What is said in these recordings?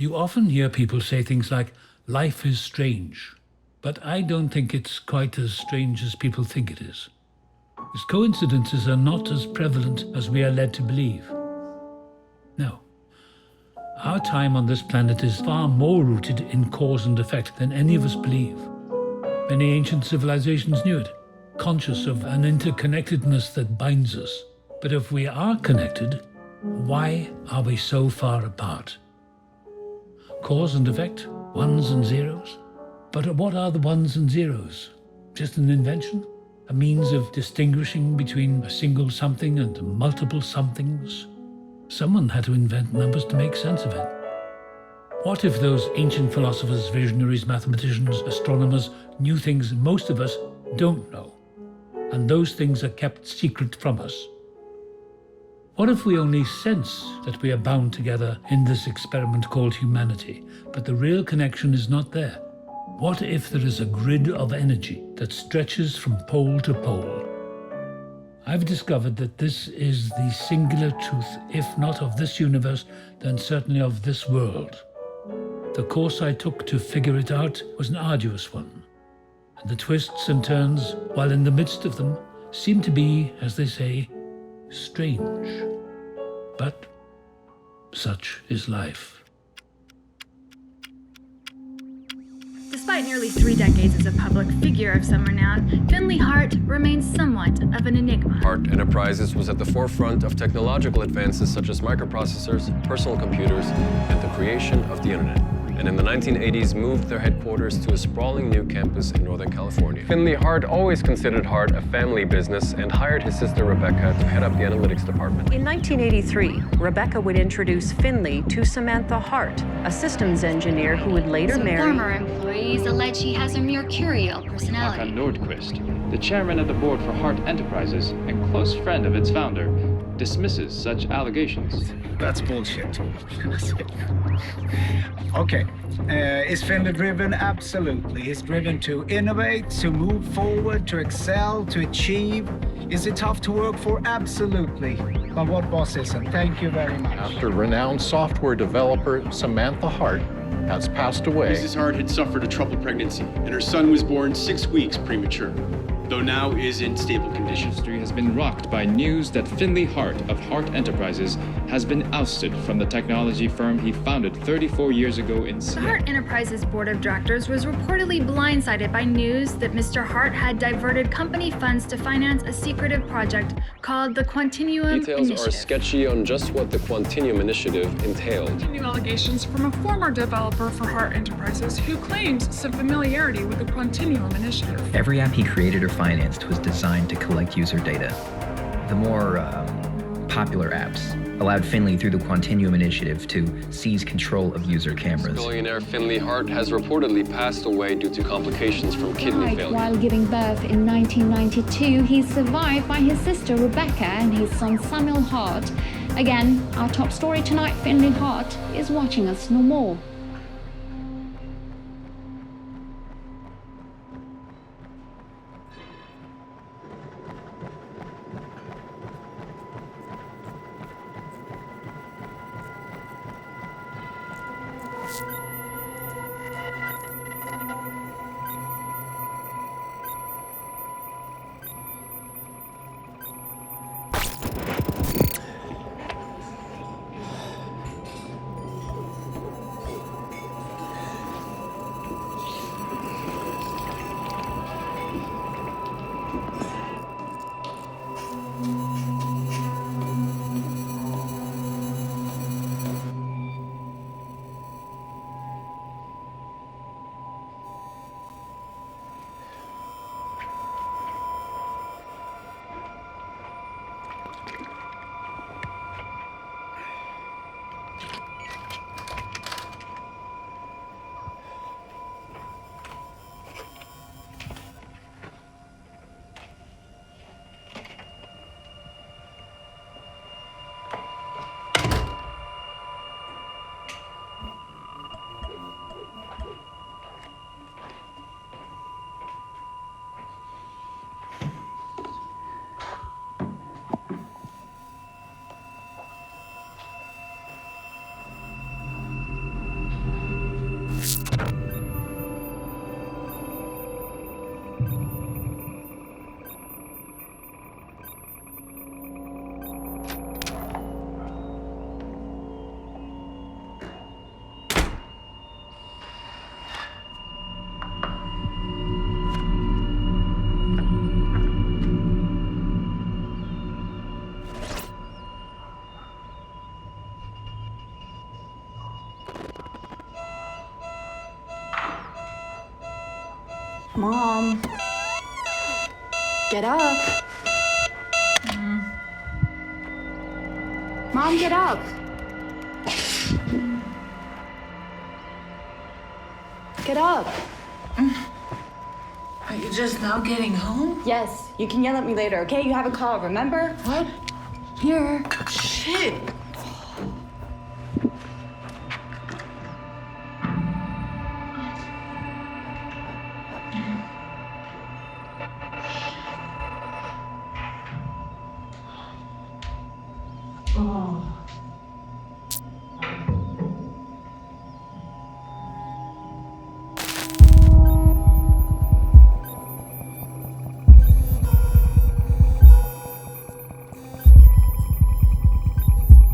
You often hear people say things like, life is strange. But I don't think it's quite as strange as people think it is. Because coincidences are not as prevalent as we are led to believe. No. Our time on this planet is far more rooted in cause and effect than any of us believe. Many ancient civilizations knew it, conscious of an interconnectedness that binds us. But if we are connected, why are we so far apart? Cause and effect, ones and zeros. But what are the ones and zeros? Just an invention? A means of distinguishing between a single something and multiple somethings? Someone had to invent numbers to make sense of it. What if those ancient philosophers, visionaries, mathematicians, astronomers knew things most of us don't know, and those things are kept secret from us? What if we only sense that we are bound together in this experiment called humanity, but the real connection is not there? What if there is a grid of energy that stretches from pole to pole? I've discovered that this is the singular truth, if not of this universe, then certainly of this world. The course I took to figure it out was an arduous one, and the twists and turns, while in the midst of them, seem to be, as they say, strange. But such is life. Despite nearly 3 decades as a public figure of some renown, Finley Hart remains somewhat of an enigma. Hart Enterprises was at the forefront of technological advances such as microprocessors, personal computers, and the creation of the internet. And in the 1980s moved their headquarters to a sprawling new campus in Northern California. Finley Hart always considered Hart a family business and hired his sister Rebecca to head up the analytics department. In 1983, Rebecca would introduce Finley to Samantha Hart, a systems engineer who would later marry... Former employees allege he has a mercurial personality. Håkan Nordqvist, the chairman of the board for Hart Enterprises and close friend of its founder, dismisses such allegations. That's bullshit. Okay. Is Finley driven? Absolutely. He's driven to innovate, to move forward, to excel, to achieve. Is it tough to work for? Absolutely. But what boss isn't? Thank you very much. After renowned software developer Samantha Hart has passed away. Mrs. Hart had suffered a troubled pregnancy, and her son was born 6 weeks premature, though now is in stable condition. History has been rocked by news that Finley Hart of Hart Enterprises has been ousted from the technology firm he founded 34 years ago in The Seattle. Hart Enterprises board of directors was reportedly blindsided by news that Mr. Hart had diverted company funds to finance a secretive project called the Quantinuum Details Initiative. are sketchy on just what the Quantinuum Initiative entailed. New allegations from a former developer for Hart Enterprises who claims some familiarity with the Quantinuum Initiative. Every app he created or financed was designed to collect user data. The more popular apps allowed Finley through the Quantinuum Initiative to seize control of user cameras. Billionaire Finley Hart has reportedly passed away due to complications from kidney failure. While giving birth in 1992, he's survived by his sister Rebecca and his son Samuel Hart. Again, our top story tonight, Finley Hart is watching us no more. Mom. Get up. Mom, get up. Get up. Are you just now getting home? Yes, you can yell at me later, okay? You have a call, remember? What? Here. Shit.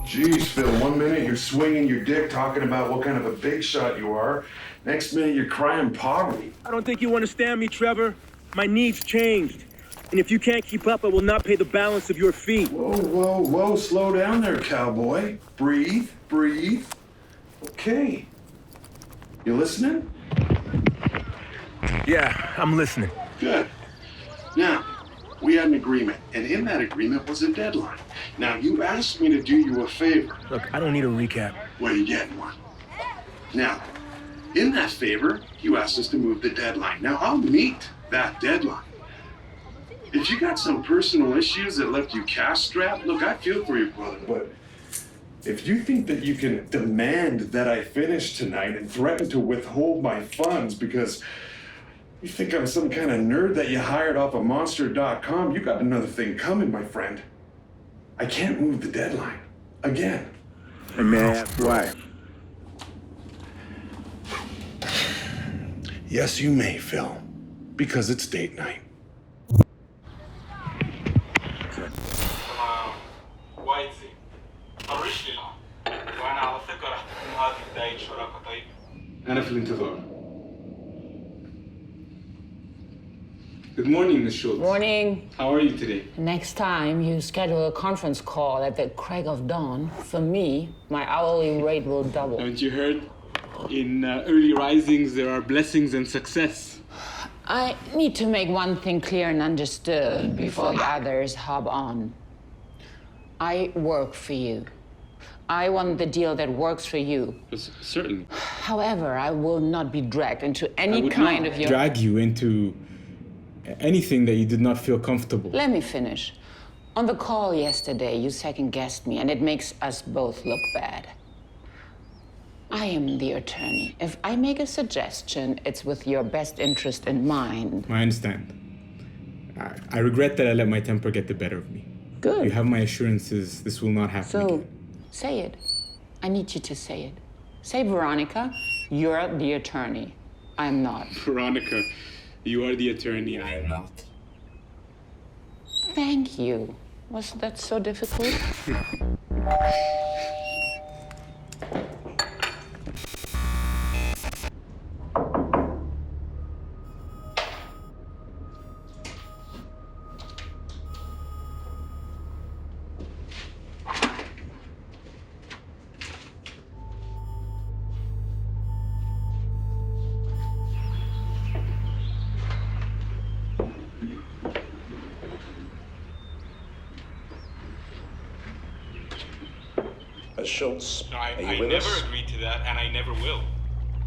Jeez, Phil, 1 minute you're swinging your dick talking about what kind of a big shot you are. Next minute you're crying poverty. I don't think you understand me, Trevor. My needs changed. And if you can't keep up, I will not pay the balance of your fee. Whoa, whoa, whoa, slow down there, cowboy. Breathe, breathe. Okay. You listening? Yeah, I'm listening. Good. Now, we had an agreement, and in that agreement was a deadline. Now, you asked me to do you a favor. Look, I don't need a recap. Well, you're getting one. Now, in that favor, you asked us to move the deadline. Now, I'll meet that deadline. If you got some personal issues that left you cash-strapped, look, I feel for you, brother, but if you think that you can demand that I finish tonight and threaten to withhold my funds because you think I'm some kind of nerd that you hired off of monster.com, you got another thing coming, my friend. I can't move the deadline. Again. And may I ask why? Yes, you may, Phil. Because it's date night. أنا في الانتظار. Good morning, Ms. Schultz. Morning. How are you today? Next time you schedule a conference call at the crack of dawn, for me, my hourly rate will double. Haven't you heard? In early risings, there are blessings and success. I need to make one thing clear and understood before the others hop on. I work for you. I want the deal that works for you. Certainly. However, I will not be dragged into any kind of your... drag you into anything that you did not feel comfortable. Let me finish. On the call yesterday, you second-guessed me, and it makes us both look bad. I am the attorney. If I make a suggestion, it's with your best interest in mind. I understand. I regret that I let my temper get the better of me. Good. You have my assurances this will not happen again. Say it. I need you to say it. Say, Veronica, you're the attorney. I'm not. Veronica, you are the attorney, I am not. Thank you. Was that so difficult? Schultz, I are you with never us? agreed to that, and I never will.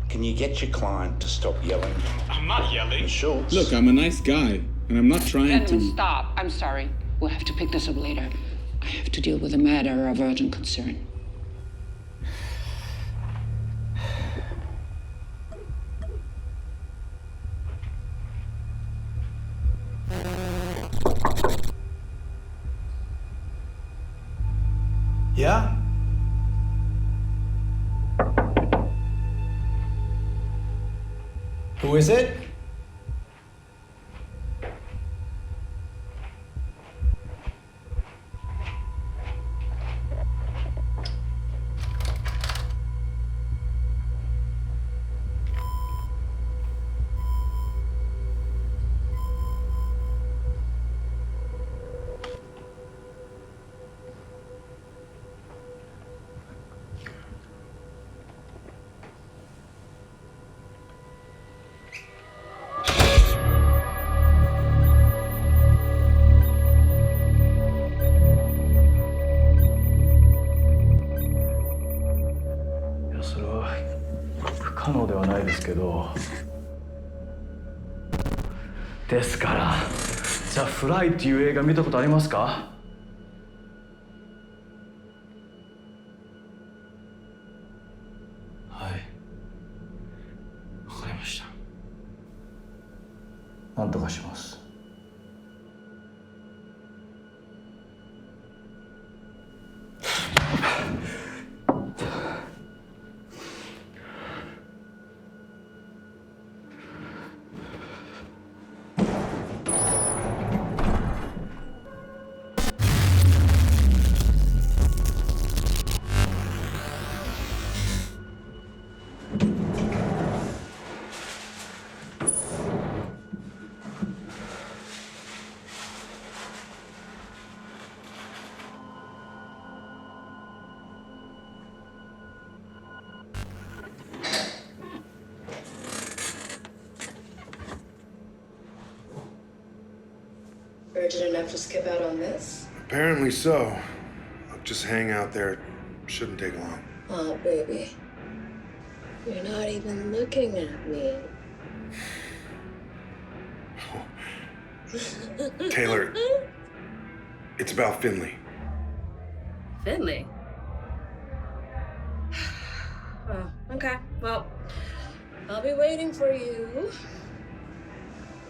Can you get your client to stop yelling? I'm not yelling. Schultz. Look, I'm a nice guy, and I'm not trying to... Stop. I'm sorry. We'll have to pick this up later. I have to deal with a matter of urgent concern. Yeah? Who is it? ですから、じゃあフライっていう映画見たことありますか？はい。わかりました。なんとかします。Urgent enough to skip out on this? Apparently so. Just hang out there. Shouldn't take long. Oh, baby. You're not even looking at me. Taylor, it's about Finley. Finley? Oh, okay. Well, I'll be waiting for you.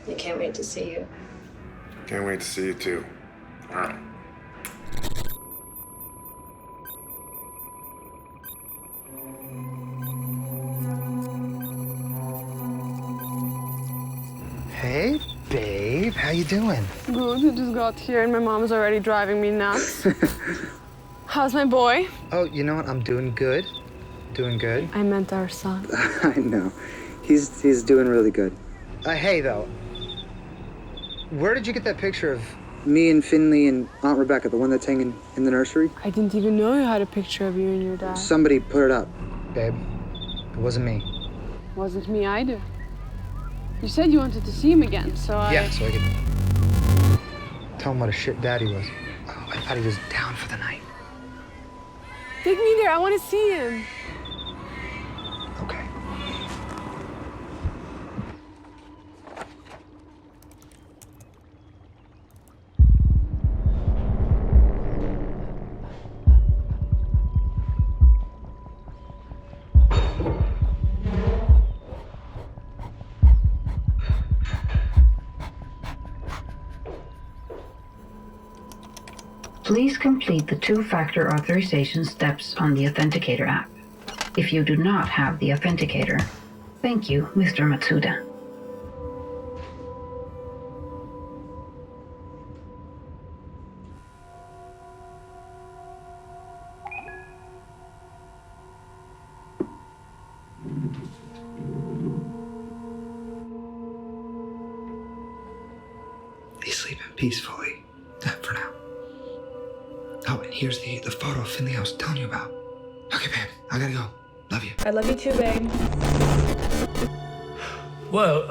I can't wait to see you. Can't wait to see you too. All right. Hey, babe. How you doing? Good. I just got here and my mom's already driving me nuts. How's my boy? Oh, you know what? I'm doing good. Doing good. I meant our son. I know. He's doing really good. Hey, though. Where did you get that picture of me and Finley and Aunt Rebecca, the one that's hanging in the nursery? I didn't even know you had a picture of you and your dad. Somebody put it up, babe. It wasn't me. Wasn't me either. You said you wanted to see him again, so Yeah, so I could tell him what a shit dad he was. Oh, I thought he was down for the night. Take me there. I want to see him. Okay. Please complete the two-factor authorization steps on the Authenticator app. If you do not have the Authenticator, thank you, Mr. Matsuda. He's sleeping peacefully. For now. Oh, and here's the photo of Finley I was telling you about. Okay, babe, I gotta go. Love you. I love you too, babe. Well,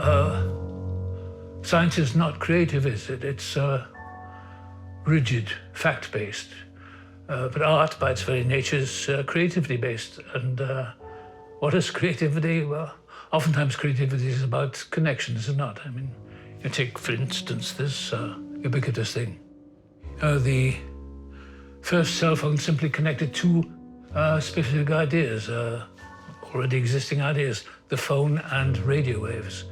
science is not creative, is it? It's rigid, fact-based. But art, by its very nature, is creativity-based. And what is creativity? Well, oftentimes creativity is about connections, is it not? I mean, you take, for instance, this ubiquitous thing. The first cell phone simply connected two specific ideas, already existing ideas, the phone and radio waves.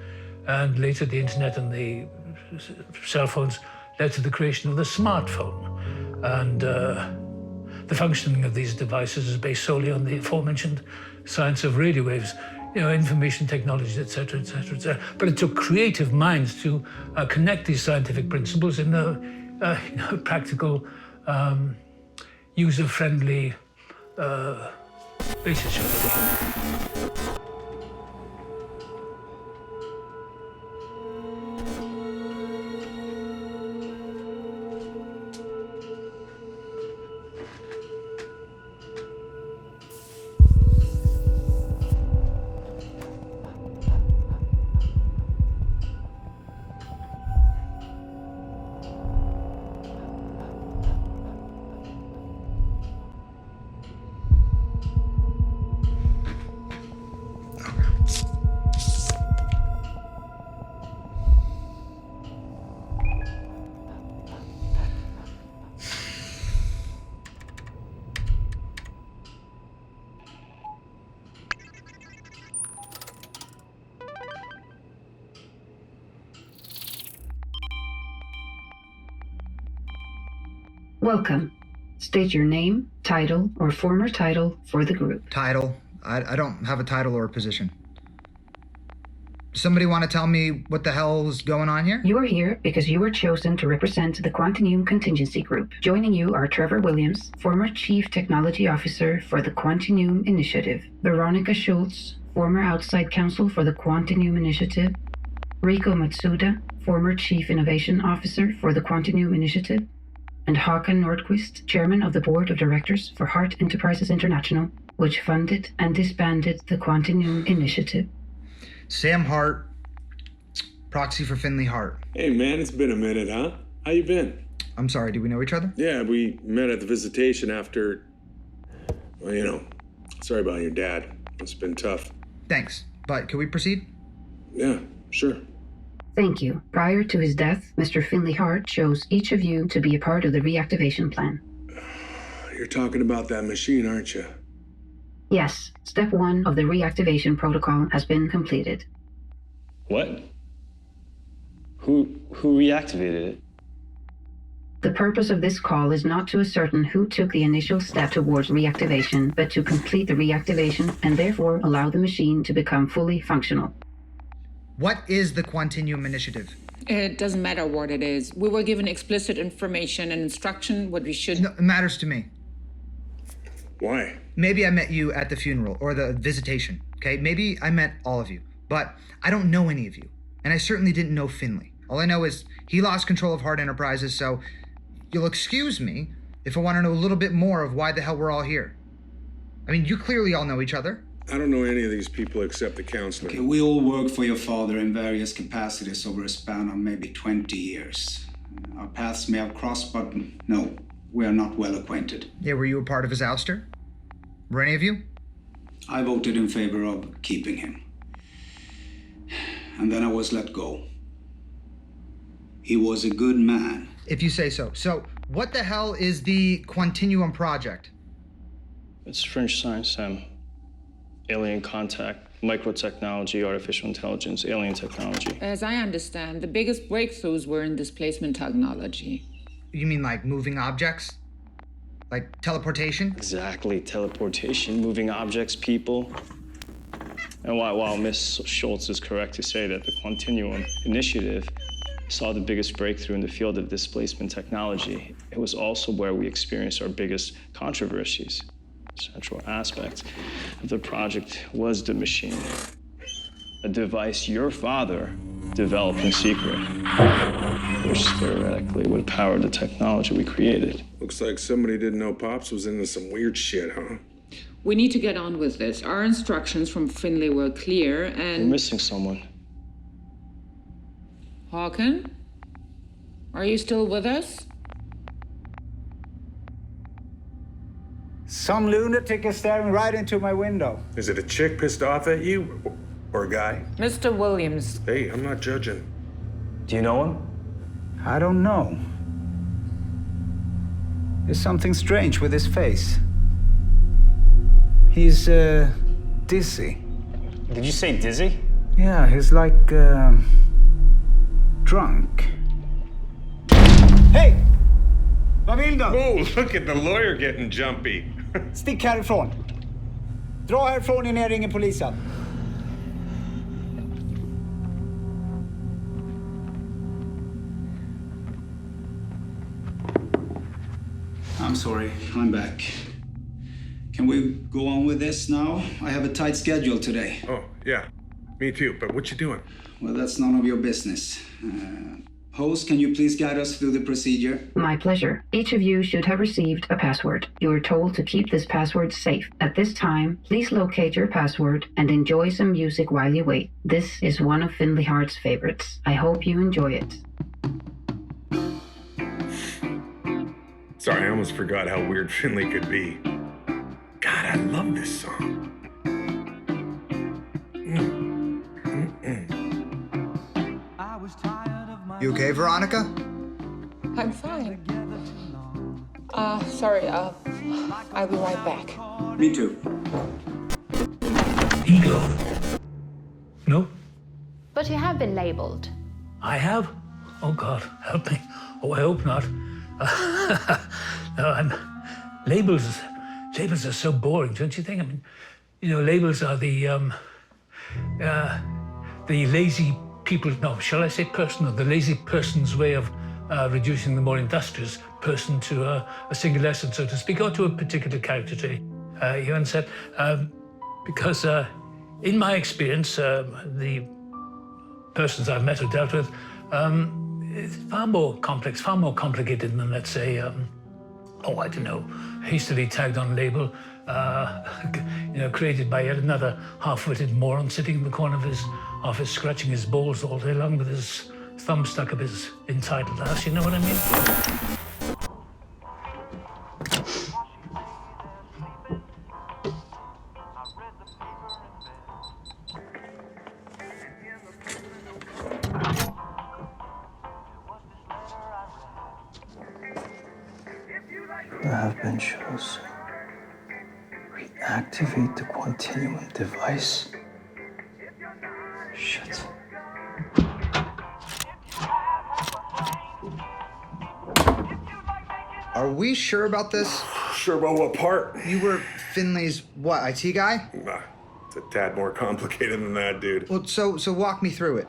And later the internet and the cell phones led to the creation of the smartphone. And the functioning of these devices is based solely on the aforementioned science of radio waves, you know, information technologies, et cetera, et cetera, et cetera. But it took creative minds to connect these scientific principles in a practical, user-friendly basis, shall we say. Welcome. State your name, title, or former title for the group. Title. I don't have a title or a position. Somebody want to tell me what the hell is going on here? You are here because you were chosen to represent the Quantinuum Contingency Group. Joining you are Trevor Williams, former Chief Technology Officer for the Quantinuum Initiative, Veronica Schultz, former Outside Counsel for the Quantinuum Initiative, Rico Matsuda, former Chief Innovation Officer for the Quantinuum Initiative, and Håkan Nordqvist, Chairman of the Board of Directors for Hart Enterprises International, which funded and disbanded the Quantinuum Initiative. Sam Hart, proxy for Finley Hart. Hey man, it's been a minute, huh? How you been? I'm sorry, do we know each other? Yeah, we met at the visitation after, well, you know, sorry about your dad. It's been tough. Thanks, but can we proceed? Yeah, sure. Thank you. Prior to his death, Mr. Finley Hart chose each of you to be a part of the reactivation plan. You're talking about that machine, aren't you? Yes, step 1 of the reactivation protocol has been completed. What? Who reactivated it? The purpose of this call is not to ascertain who took the initial step towards reactivation, but to complete the reactivation and therefore allow the machine to become fully functional. What is the Quantinuum Initiative? It doesn't matter what it is. We were given explicit information and instruction what we should... No, it matters to me. Why? Maybe I met you at the funeral or the visitation, okay? Maybe I met all of you, but I don't know any of you. And I certainly didn't know Finley. All I know is he lost control of Hart Enterprises, so you'll excuse me if I want to know a little bit more of why the hell we're all here. I mean, you clearly all know each other. I don't know any of these people except the counselor. Okay, we all worked for your father in various capacities over a span of maybe 20 years. Our paths may have crossed, but no, we are not well acquainted. Yeah, were you a part of his ouster? Were any of you? I voted in favor of keeping him. And then I was let go. He was a good man. If you say so. So, what the hell is the Quantinuum Project? It's French science, Sam. Alien contact, microtechnology, artificial intelligence, alien technology. As I understand, the biggest breakthroughs were in displacement technology. You mean like moving objects? Like teleportation? Exactly, teleportation, moving objects, people. And while Ms. Schultz is correct to say that the Quantinuum Initiative saw the biggest breakthrough in the field of displacement technology, it was also where we experienced our biggest controversies. Central aspect of the project was the machine, a device your father developed in secret, which theoretically would power the technology we created. Looks like somebody didn't know Pops was into some weird shit, huh? We need to get on with this. Our instructions from Finley were clear and... We're missing someone. Håkan? Are you still with us? Some lunatic is staring right into my window. Is it a chick pissed off at you? Or a guy? Mr. Williams. Hey, I'm not judging. Do you know him? I don't know. There's something strange with his face. He's, dizzy. Did you say dizzy? Yeah, he's like, drunk. Hey! Vad vill du? Whoa, look at the lawyer getting jumpy. Stick härifrån. Dra härifrån innan jag ringer polisen. I'm sorry, I'm back. Can we go on with this now? I have a tight schedule today. Oh, yeah. Me too, but what you doing? Well, that's none of your business. Host, can you please guide us through the procedure? My pleasure. Each of you should have received a password. You are told to keep this password safe. At this time, please locate your password and enjoy some music while you wait. This is one of Finley Hart's favorites. I hope you enjoy it. Sorry, I almost forgot how weird Finley could be. God, I love this song. You okay, Veronica? I'm fine. Sorry, I'll be right back. Me too. Ego. No? But you have been labeled. I have? Oh God, help me. Oh, I hope not. Labels are so boring, don't you think? I mean, labels are the lazy people, no, shall I say personal, the lazy person's way of reducing the more industrious person to a single essence, so to speak, or to a particular character trait. Ewan said, because in my experience, the persons I've met or dealt with, it's far more complex, far more complicated than, let's say, I don't know, hastily tagged on label, created by yet another half-witted moron sitting in the corner of his office scratching his balls all day long with his thumb stuck up his entitled ass, you know what I mean? There have been shows. Reactivate the continuum device. Shit. Are we sure about this? Sure about what part? You were Finley's, what, IT guy? Nah, it's a tad more complicated than that, dude. Well, so walk me through it.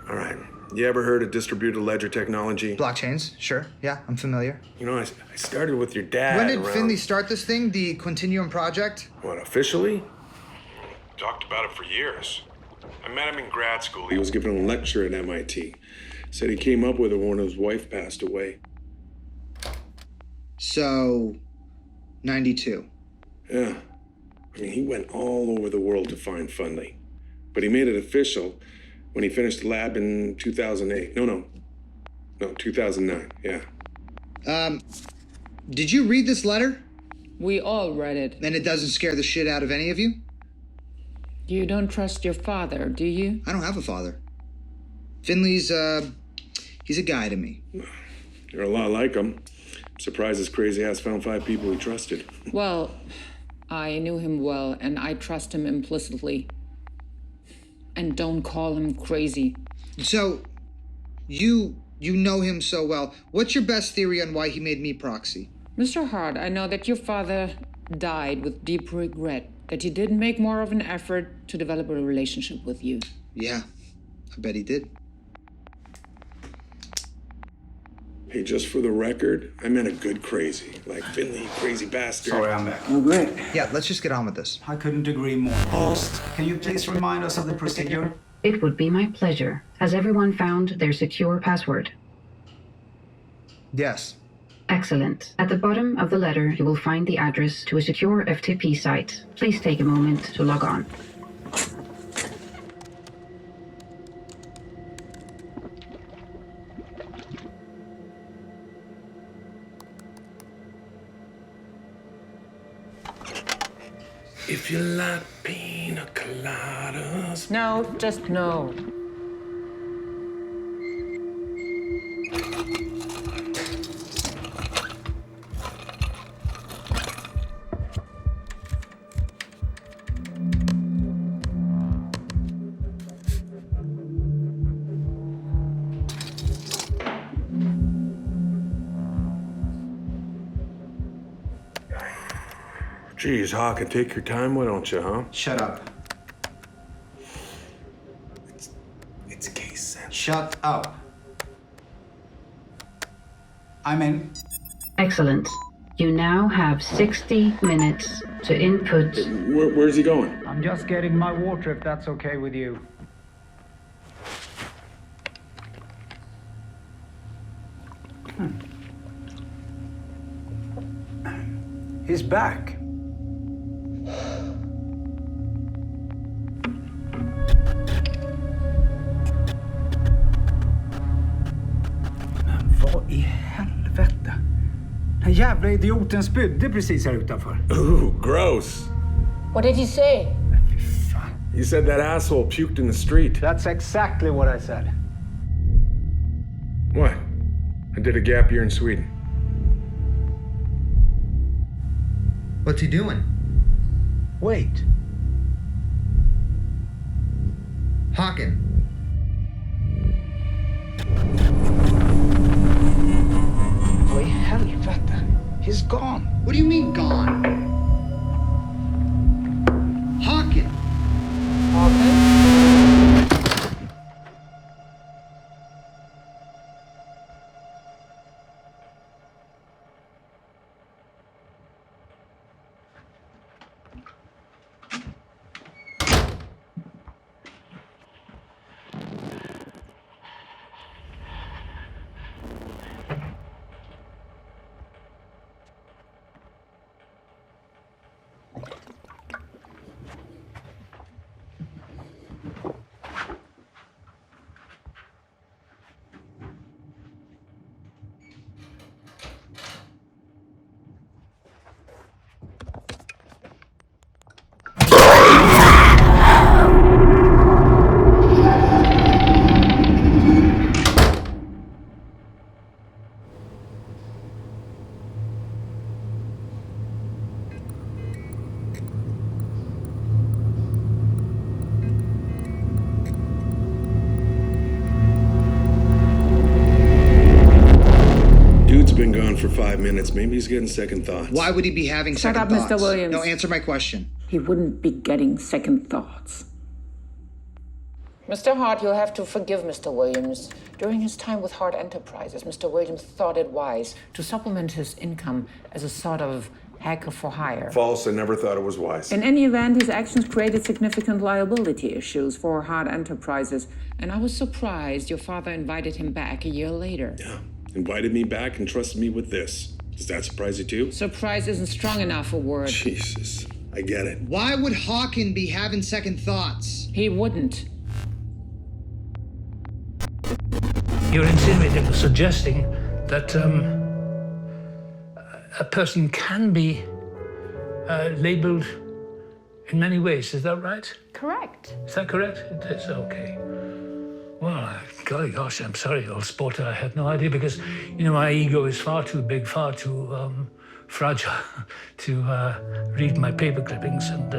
All right. You ever heard of distributed ledger technology? Blockchains, sure. Yeah, I'm familiar. I started with your dad. When did Finley start this thing, the Continuum Project? What, officially? Talked about it for years. I met him in grad school. He was giving a lecture at MIT. Said he came up with it when his wife passed away. So, 92. Yeah. I mean, he went all over the world to find funding. But he made it official when he finished the lab in 2008. No, 2009, yeah. Did you read this letter? We all read it. And it doesn't scare the shit out of any of you? You don't trust your father, do you? I don't have a father. Finley's, he's a guy to me. You're a lot like him. I'm surprised this crazy ass found 5 people he trusted. Well, I knew him well, and I trust him implicitly. And don't call him crazy. So, you know him so well. What's your best theory on why he made me proxy? Mr. Hart, I know that your father died with deep regret, that he didn't make more of an effort to develop a relationship with you. Yeah, I bet he did. Hey, just for the record, I meant a good crazy. Like Finley, crazy bastard. Sorry, I'm back. Oh, great. Yeah, let's just get on with this. I couldn't agree more. Host, can you please remind us of the procedure? It would be my pleasure. Has everyone found their secure password? Yes. Excellent. At the bottom of the letter, you will find the address to a secure FTP site. Please take a moment to log on. If you like pina coladas. No, just no. Geez, Hawk, take your time, why don't you, huh? Shut up. It's case sensitive. Shut up. I'm in. Excellent. You now have 60 minutes to input. Where's he going? I'm just getting my water if that's okay with you. He's back. Vad i helvete? Den jävla idioten spydde precis här utanför. Ooh, gross. What did you say? You said that asshole puked in the street. That's exactly what I said. What? I did a gap year in Sweden. What's he doing? Wait. Hawken. Vad i helvete? He's gone. What do you mean gone? Hawken! Been gone for 5 minutes. Maybe he's getting second thoughts. Why would he be having second thoughts? Shut up, Mr. Williams. No, answer my question. He wouldn't be getting second thoughts. Mr. Hart, you'll have to forgive Mr. Williams. During his time with Hart Enterprises, Mr. Williams thought it wise to supplement his income as a sort of hacker for hire. False. I never thought it was wise. In any event, his actions created significant liability issues for Hart Enterprises, and I was surprised your father invited him back a year later. Yeah. Invited me back and trusted me with this. Does that surprise you too? Surprise isn't strong enough a word. Jesus, I get it. Why would Hawken be having second thoughts? He wouldn't. You're insinuating or suggesting that a person can be labeled in many ways. Is that right? Correct. Is that correct? It is, okay. Well, golly gosh, I'm sorry, old sport. I had no idea because, you know, my ego is far too big, far too fragile to read my paper clippings. And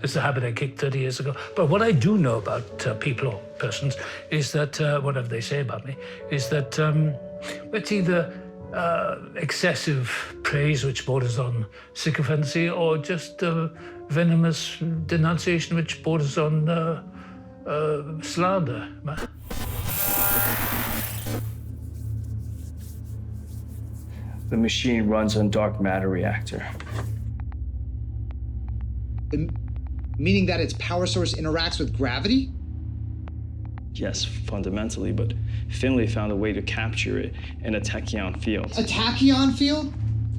it's a habit I kicked 30 years ago. But what I do know about people or persons is that, whatever they say about me, is that it's either excessive praise, which borders on sycophancy, or just venomous denunciation, which borders on slander. The machine runs on dark matter reactor. Meaning that its power source interacts with gravity? Yes, fundamentally, but Finlay found a way to capture it in a tachyon field. A tachyon field?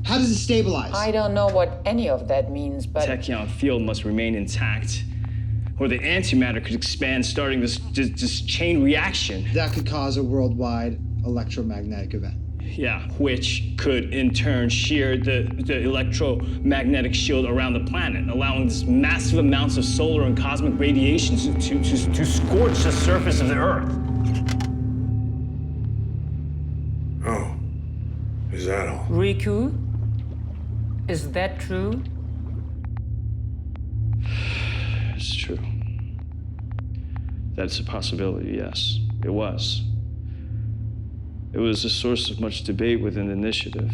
How does it stabilize? I don't know what any of that means, but... Tachyon field must remain intact, or the antimatter could expand, starting this chain reaction. That could cause a worldwide electromagnetic event. Yeah, which could in turn shear the electromagnetic shield around the planet, allowing this massive amounts of solar and cosmic radiation to scorch the surface of the Earth. Oh, is that all? Riku, is that true? It's true. That's a possibility, yes. It was. It was a source of much debate within the initiative.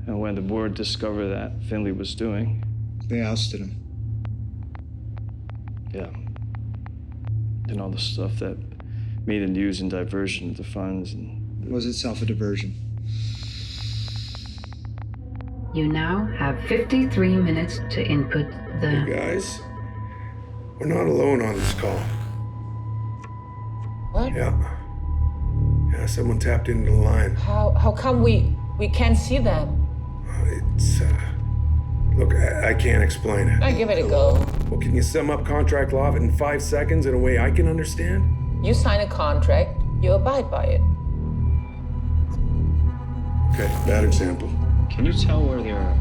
And when the board discovered that Finlay was doing... They ousted him. Yeah. And all the stuff that made the news and diversion of the funds and... Was itself a diversion. You now have 53 minutes to input the... Hey guys, we're not alone on this call. What? Yeah, someone tapped into the line. How come we can't see them? It's, look, I can't explain it. I give it a go. Well, can you sum up contract law in 5 seconds in a way I can understand? You sign a contract, you abide by it. Okay, bad example. Can you tell where they are?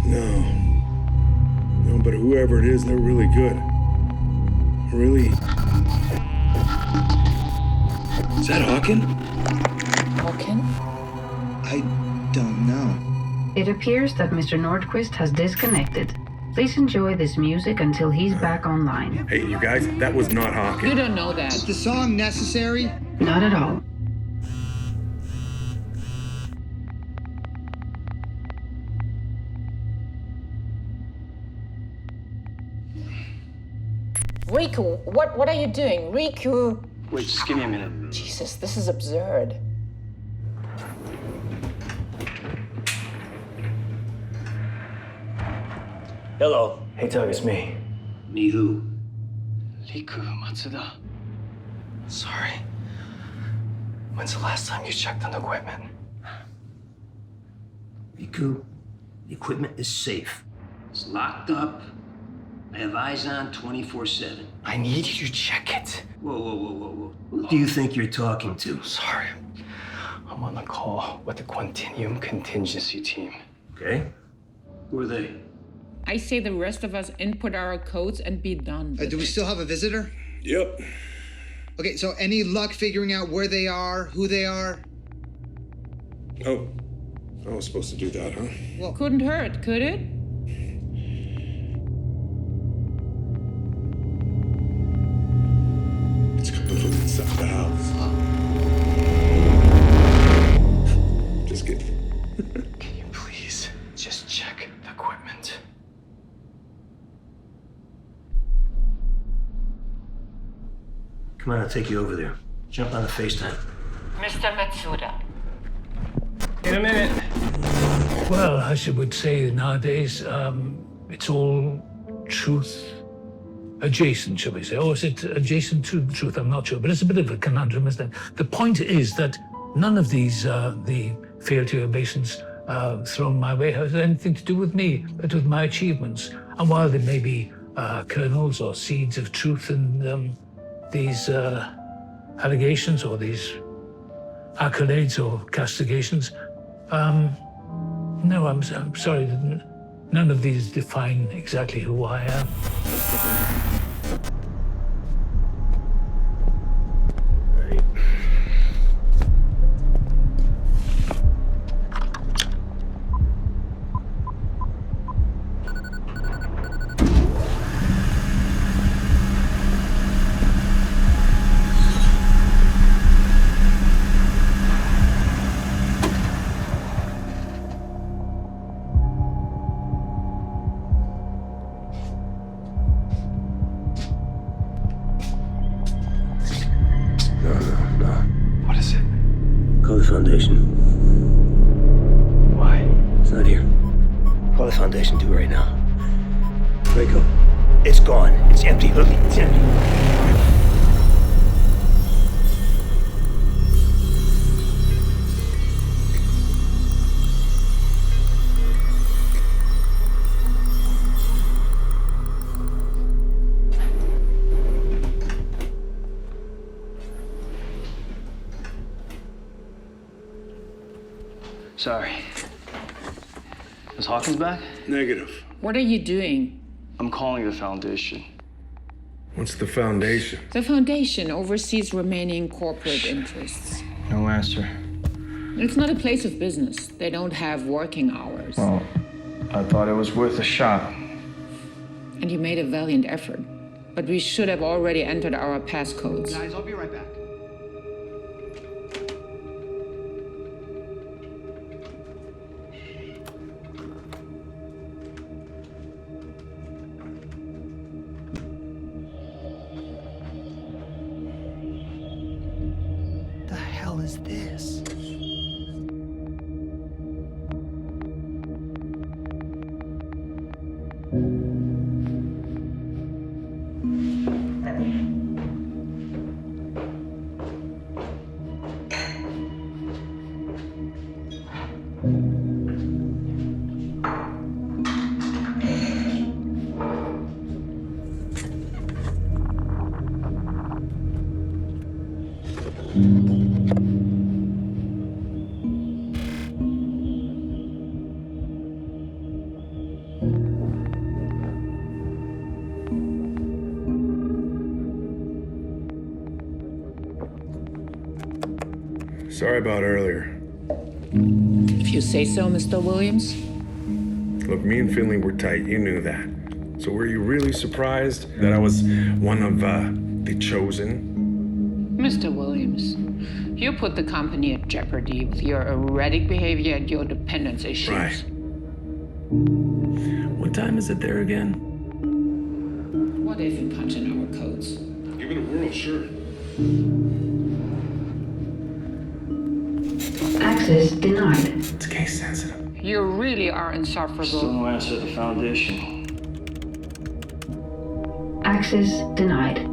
No, but whoever it is, they're really good. Really... Is that Hawken? Hawken? I don't know. It appears that Mr. Nordquist has disconnected. Please enjoy this music until he's back online. Hey, you guys, that was not Hawken. You don't know that. Is the song necessary? Not at all. Riku, what are you doing? Riku! Wait, just give me a minute. Jesus, this is absurd. Hello. Hey, Doug, it's me. Me who? Riku Matsuda. Sorry. When's the last time you checked on the equipment? Riku, the equipment is safe. It's locked up. I have eyes on 24/7. I need you to check it. Whoa. Who do you think you're talking to? Sorry. I'm on the call with the Quantinuum contingency team. Okay. Who are they? I say the rest of us input our codes and be done. Do we still have a visitor? Yep. Okay, so any luck figuring out where they are, who they are? Oh, I was supposed to do that, huh? Well, couldn't hurt, could it? It's coming from inside the house. Just kidding. Can you please just check the equipment? Come on, I'll take you over there. Jump on the FaceTime. Mr. Matsuda. In a minute. Well, as you would say nowadays, it's all truth adjacent, shall we say? Or is it adjacent to the truth? I'm not sure, but it's a bit of a conundrum, isn't it? The point is that none of these, the failure ovations thrown my way has anything to do with me, but with my achievements. And while there may be kernels or seeds of truth in these allegations or these accolades or castigations, no, I'm sorry, none of these define exactly who I am. What is it? Call the Foundation. Why? It's not here. Call the Foundation, do it right now. Draco, it's gone. It's empty. Look, it's empty. Sorry. Is Hawkins back? Negative. What are you doing? I'm calling the Foundation. What's the Foundation? The Foundation oversees remaining corporate interests. No answer. It's not a place of business. They don't have working hours. Well, I thought it was worth a shot. And you made a valiant effort. But we should have already entered our passcodes. guys, I'll be right back. The hell is this? Sorry about earlier. If you say so, Mr. Williams. Look, me and Finley were tight. You knew that. So were you really surprised that I was one of the chosen? Mr. Williams, you put the company at jeopardy with your erratic behavior and your dependence issues. Right. What time is it there again? What if we punch in our codes? Give it a whirl, sure. Access denied. It's case sensitive. You really are insufferable. Still no answer at the foundation. Access denied.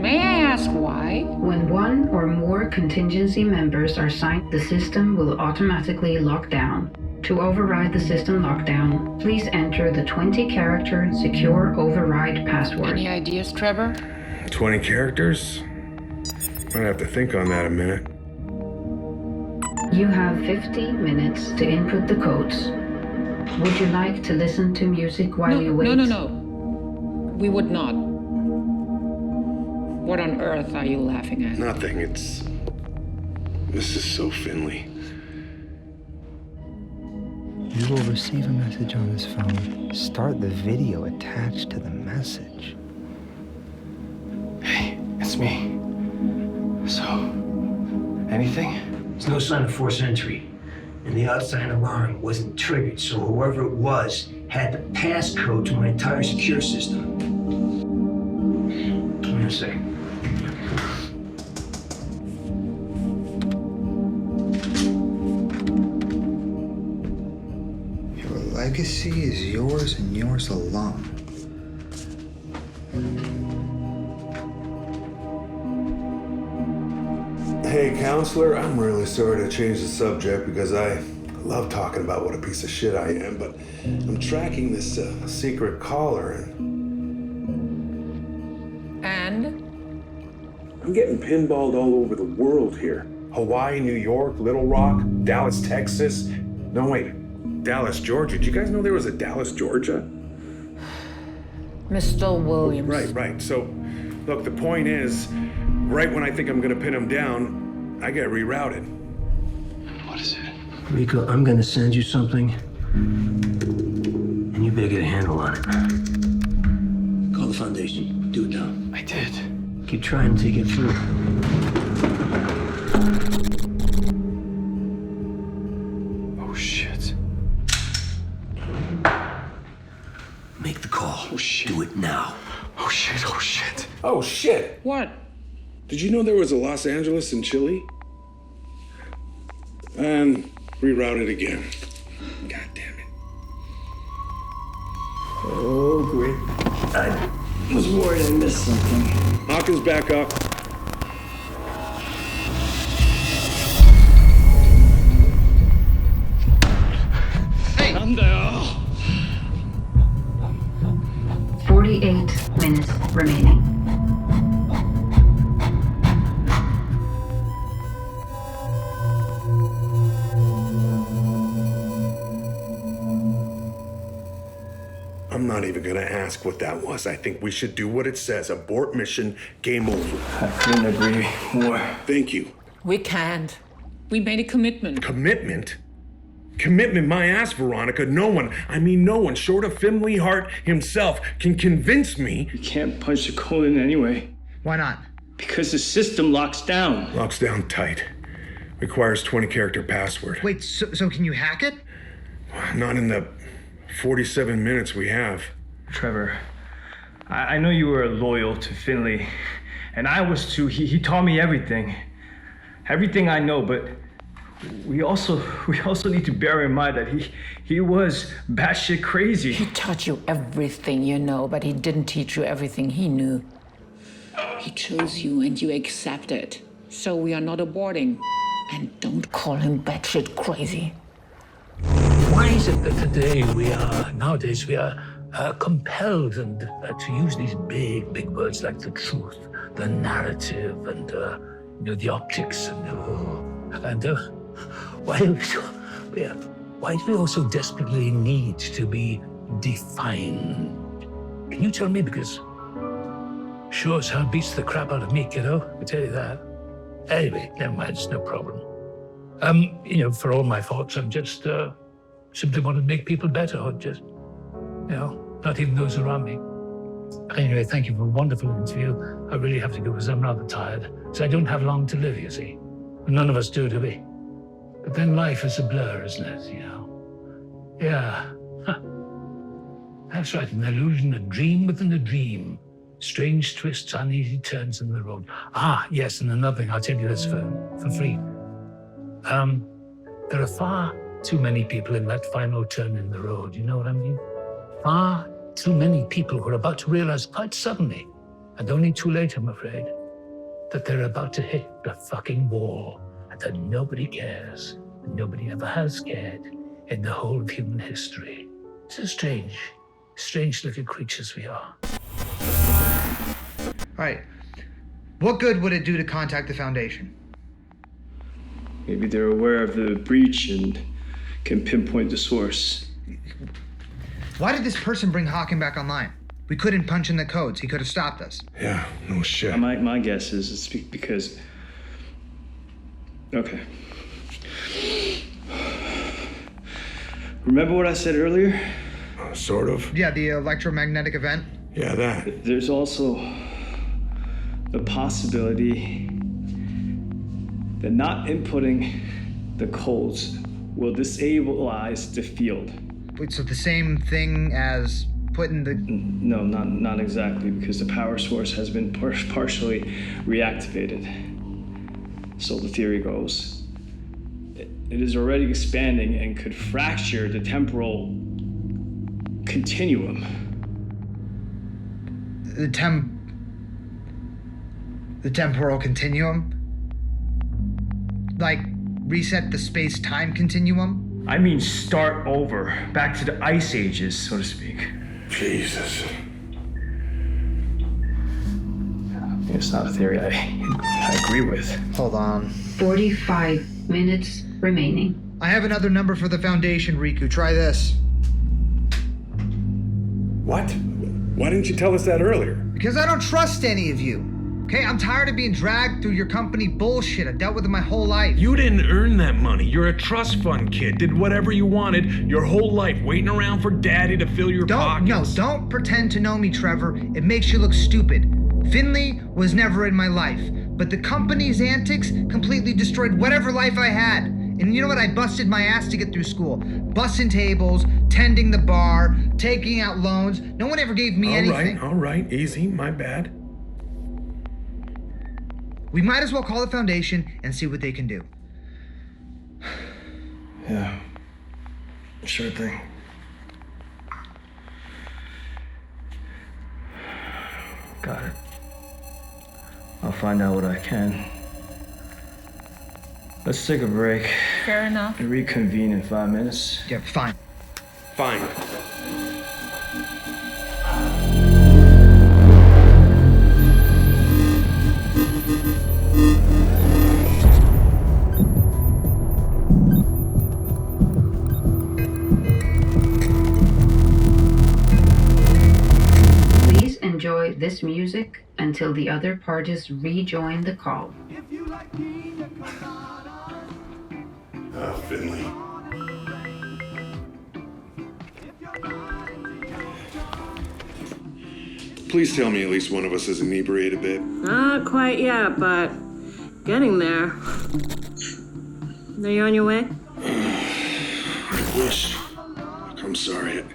May I ask why? When one or more contingency members are signed, the system will automatically lock down. To override the system lockdown, please enter the 20-character secure override password. Any ideas, Trevor? 20 characters? Might have to think on that a minute. You have 50 minutes to input the codes. Would you like to listen to music while you wait? No. We would not. What on earth are you laughing at? Nothing, this is so Finley. You will receive a message on this phone. Start the video attached to the message. Hey, it's me. So, anything? There's no sign of forced entry. And the outside alarm wasn't triggered, so whoever it was had the passcode to my entire secure system. Give me a second. Your legacy is yours and yours alone. Hey, counselor, I'm really sorry to change the subject because I love talking about what a piece of shit I am, but I'm tracking this secret caller And? I'm getting pinballed all over the world here. Hawaii, New York, Little Rock, Dallas, Texas. No, wait, Dallas, Georgia. Did you guys know there was a Dallas, Georgia? Mr. Williams. Right. So, look, the point is, right when I think I'm gonna pin him down, I get rerouted. What is it? Rico, I'm gonna send you something, and you better get a handle on it. Call the foundation. Do it now. I did. Keep trying until you get through. Oh, shit. Make the call. Oh, shit. Do it now. Oh, shit. Oh, shit. Oh, shit. What? Did you know there was a Los Angeles in Chile? And rerouted again. God damn it. Oh, great. I was worried I missed something. Hawkins, back up. Hey! Under. 48 minutes remaining. I'm not even gonna ask what that was. I think we should do what it says. Abort mission, game over. I couldn't agree more. Thank you. We can't. We made a commitment. Commitment? Commitment, my ass, Veronica. No one, short of Finley Hart himself, can convince me. You can't punch the code in anyway. Why not? Because the system locks down. Locks down tight. Requires 20-character password. Wait, so can you hack it? Not in the 47 minutes we have. Trevor, I know you were loyal to Finley, and I was too. He taught me everything. Everything I know, but we also need to bear in mind that he was batshit crazy. He taught you everything you know, but he didn't teach you everything he knew. He chose you and you accepted. So we are not aborting. And don't call him batshit crazy. Why is it that nowadays we are compelled to use these big words like the truth, the narrative, and the optics, and why do we also desperately need to be defined? Can you tell me? Because sure as hell beats the crap out of me, kiddo. I tell you that. Anyway, never mind. It's no problem. For all my faults, I'm just simply want to make people better, or just, not even those around me. Anyway, thank you for a wonderful interview. I really have to go because I'm rather tired. So I don't have long to live, you see. None of us do we? But then life is a blur, isn't it, Yeah. That's right, an illusion, a dream within a dream. Strange twists, uneasy turns in the road. Ah, yes, and another thing, I'll tell you this for free. There are far too many people in that final turn in the road, you know what I mean? Far too many people who are about to realize quite suddenly, and only too late, I'm afraid, that they're about to hit the fucking wall, and that nobody cares, and nobody ever has cared in the whole of human history. So strange little creatures we are. All right. What good would it do to contact the Foundation? Maybe they're aware of the breach and can pinpoint the source. Why did this person bring Hawken back online? We couldn't punch in the codes. He could have stopped us. Yeah, no shit. My guess is it's because... Okay. Remember what I said earlier? Sort of. Yeah, the electromagnetic event? Yeah, that. There's also the possibility that not inputting the codes will destabilize the field. Wait, so the same thing as putting the... No, not exactly, because the power source has been partially reactivated. So the theory goes. It is already expanding and could fracture the temporal continuum. The temporal continuum? Like, reset the space-time continuum? I mean start over, back to the ice ages, so to speak. Jesus. It's not a theory I agree with. Hold on. 45 minutes remaining. I have another number for the Foundation, Riku. Try this. What? Why didn't you tell us that earlier? Because I don't trust any of you. Okay, I'm tired of being dragged through your company bullshit. I've dealt with it my whole life. You didn't earn that money. You're a trust fund kid. Did whatever you wanted your whole life, waiting around for daddy to fill your pockets. Don't pretend to know me, Trevor. It makes you look stupid. Finley was never in my life, but the company's antics completely destroyed whatever life I had. And you know what? I busted my ass to get through school. Bussing tables, tending the bar, taking out loans. No one ever gave me anything. All right, easy, my bad. We might as well call the Foundation and see what they can do. Yeah, sure thing. Got it. I'll find out what I can. Let's take a break. Fair enough. And reconvene in 5 minutes. Yeah, fine. Fine. Please enjoy this music until the other parties rejoin the call. Finley. Please tell me at least one of us is inebriated a bit. Not quite yet, but getting there. Are you on your way? I wish. Look, I'm sorry.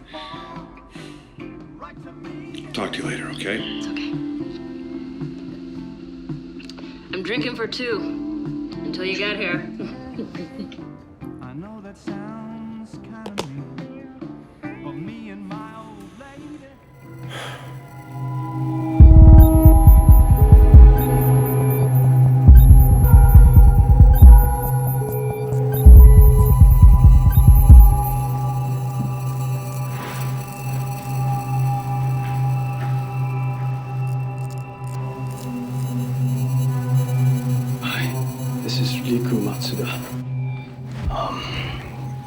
I'll talk to you later, okay? It's okay. I'm drinking for two until you get here. I know that sounds kind of mean, but me and my old lady.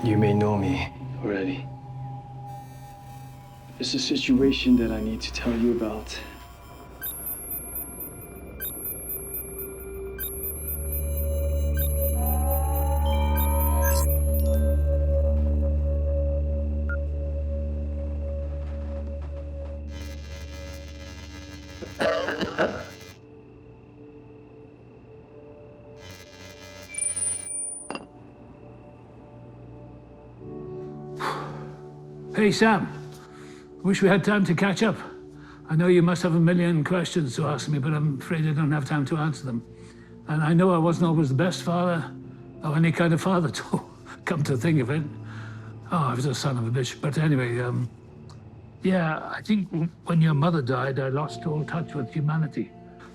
You may know me already. There's a situation that I need to tell you about. Hey, Sam. Wish we had time to catch up. I know you must have a million questions to ask me, but I'm afraid I don't have time to answer them. And I know I wasn't always the best father, or any kind of father, too, come to think of it. Oh, I was a son of a bitch. But anyway, yeah, I think when your mother died, I lost all touch with humanity.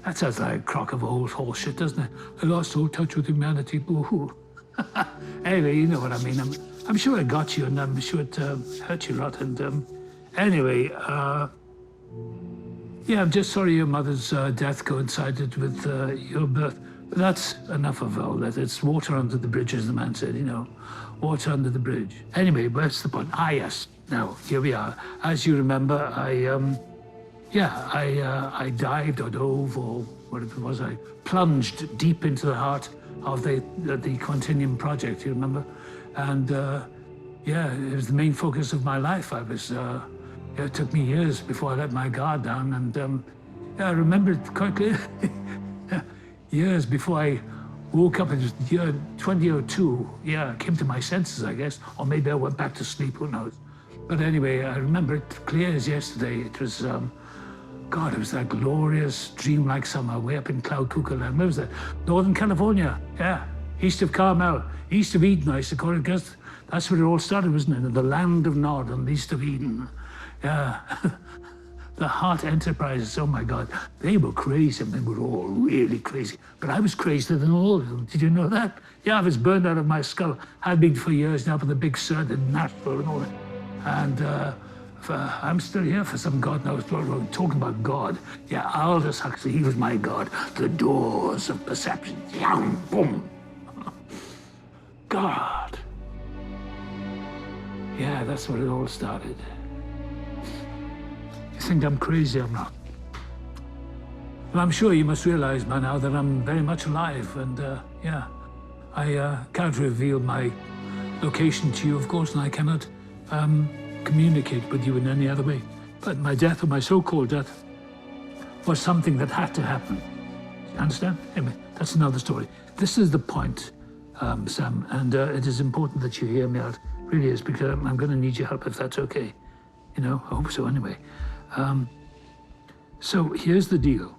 That sounds like a crock of old horse shit, doesn't it? I lost all touch with humanity, boo-hoo. Anyway, you know what I mean. I'm sure it got you, and I'm sure it hurt you a lot. And anyway, yeah, I'm just sorry your mother's death coincided with your birth. But that's enough of all that. It's water under the bridge, as the man said, you know. Water under the bridge. Anyway, what's the point? Ah, yes. Now, here we are. As you remember, I dived or dove or whatever it was. I plunged deep into the heart of the Continuum project, you remember? And yeah, it was the main focus of my life. It took me years before I let my guard down. And yeah, I remember it quite clearly. Years before I woke up in the year 2002. Yeah, I came to my senses, I guess. Or maybe I went back to sleep, who knows? But anyway, I remember it clear as yesterday. It was, God, it was that glorious, dreamlike summer way up in Cloud Cuckoo Land. Where was that? Northern California, yeah. East of Carmel, east of Eden, I used to call it, because that's where it all started, wasn't it? In the land of Nod, and east of Eden. Yeah. The Heart Enterprises, oh my God, they were crazy. They were all really crazy. But I was crazier than all of them. Did you know that? Yeah, I was burned out of my skull. I've been for years now for the big Sur in Nashville and all that. And I'm still here for some God knows what. We're talking about God. Yeah, Aldous Huxley, he was my God. The doors of perception. Yum, boom. God. Yeah, that's where it all started. You think I'm crazy? I'm not. Well, I'm sure you must realize by now that I'm very much alive, and yeah, I can't reveal my location to you, of course, and I cannot communicate with you in any other way. But my death, or my so-called death, was something that had to happen. You understand? Anyway, that's another story. This is the point, Sam, and it is important that you hear me out. It really is, because I'm going to need your help if that's okay. You know, I hope so anyway. So here's the deal.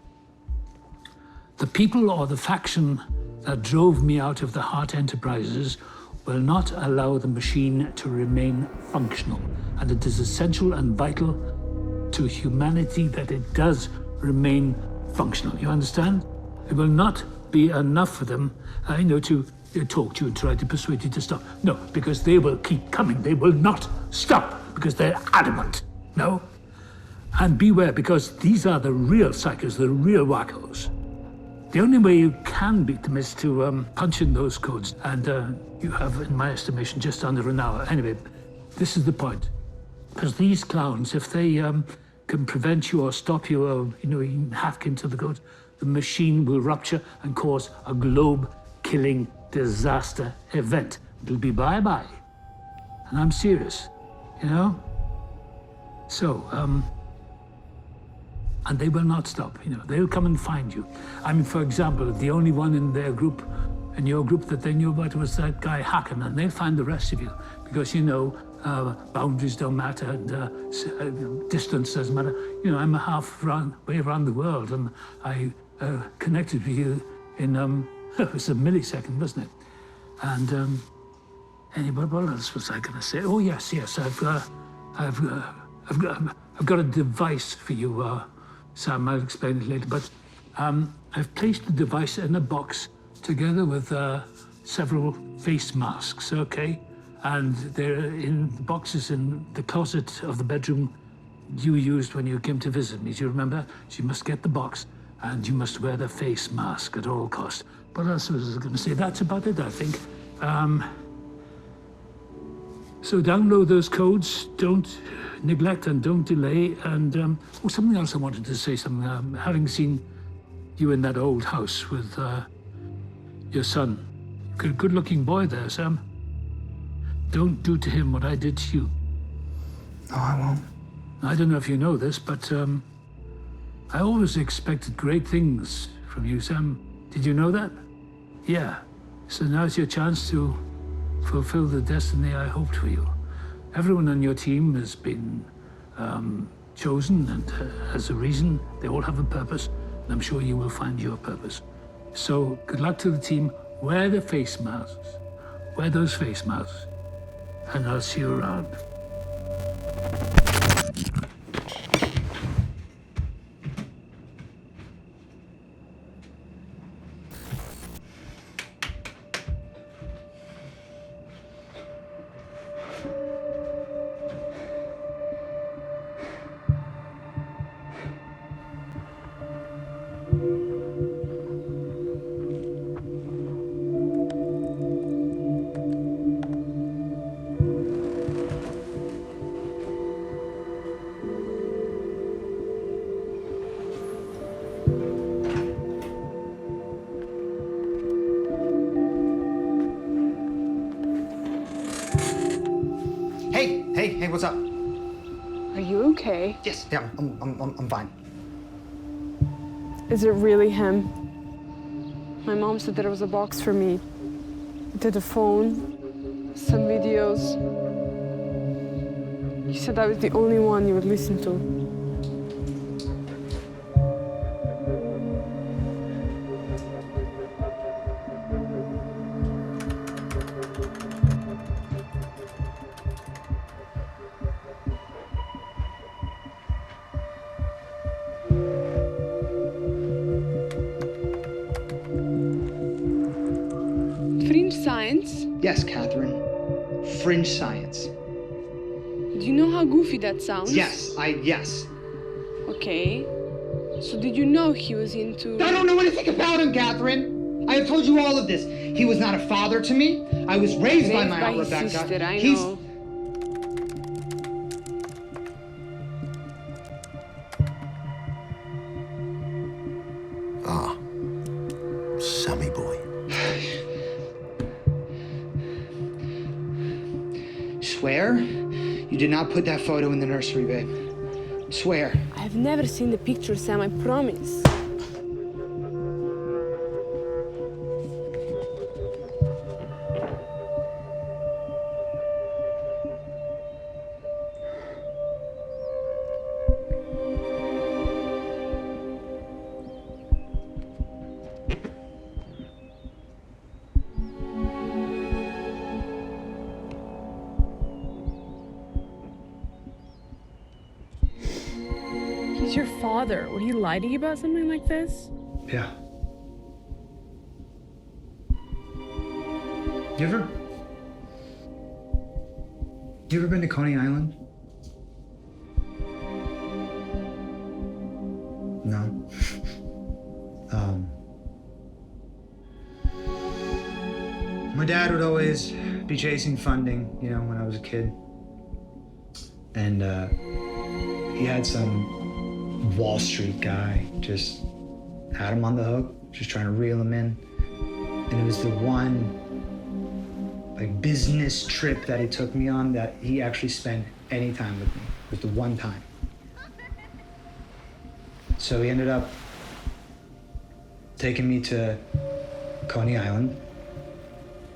The people or the faction that drove me out of the Heart Enterprises will not allow the machine to remain functional. And it is essential and vital to humanity that it does remain functional. You understand? It will not be enough for them, to talk to you and try to persuade you to stop. No, because they will keep coming. They will not stop because they're adamant. No? And beware, because these are the real psychos, the real wackos. The only way you can beat them is to punch in those codes. And you have, in my estimation, just under an hour. Anyway, this is the point. Because these clowns, if they can prevent you or stop you or, even hack into the codes, the machine will rupture and cause a globe-killing disaster event. It'll be bye-bye. And I'm serious, So, and they will not stop, they'll come and find you. I mean, for example, the only one in their group, in your group that they knew about was that guy Hacken, and they'll find the rest of you because, boundaries don't matter, and distance doesn't matter. I'm a way around the world, and I connected with you in, it was a millisecond, wasn't it? And anyway, what else was I going to say? Oh, yes, I've got a device for you, Sam. I'll explain it later. But I've placed the device in a box together with several face masks, okay? And they're in boxes in the closet of the bedroom you used when you came to visit me. Do you remember? So you must get the box and you must wear the face mask at all costs. What else was I going to say? That's about it, I think. So download those codes, don't neglect and don't delay. And something else I wanted to say, having seen you in that old house with your son. Good-looking boy there, Sam. Don't do to him what I did to you. No, I won't. I don't know if you know this, but I always expected great things from you, Sam. Did you know that? Yeah. So now's your chance to fulfill the destiny I hoped for you. Everyone on your team has been chosen and has a reason. They all have a purpose, and I'm sure you will find your purpose. So good luck to the team. Wear the face masks. Wear those face masks, and I'll see you around. Hey, what's up? Are you okay? Yes, yeah, I'm fine. Is it really him? My mom said there was a box for me. It had a phone, some videos. You said I was the only one you would listen to. Yes, Catherine. Fringe science. Do you know how goofy that sounds? Yes. Okay. So did you know he was into... I don't know anything about him, Catherine. I have told you all of this. He was not a father to me. I was raised by my Aunt Rebecca. Sister, I know. Ah, Sammy boy. Swear you did not put that photo in the nursery, babe. Swear. I've never seen the picture, Sam, I promise. He's your father. Would he lie to you about something like this? Yeah. You ever been to Coney Island? No. My dad would always be chasing funding, you know, when I was a kid. And he had some Wall Street guy just had him on the hook, just trying to reel him in. And it was the one like business trip that he took me on that he actually spent any time with me. It was the one time. So he ended up taking me to Coney Island,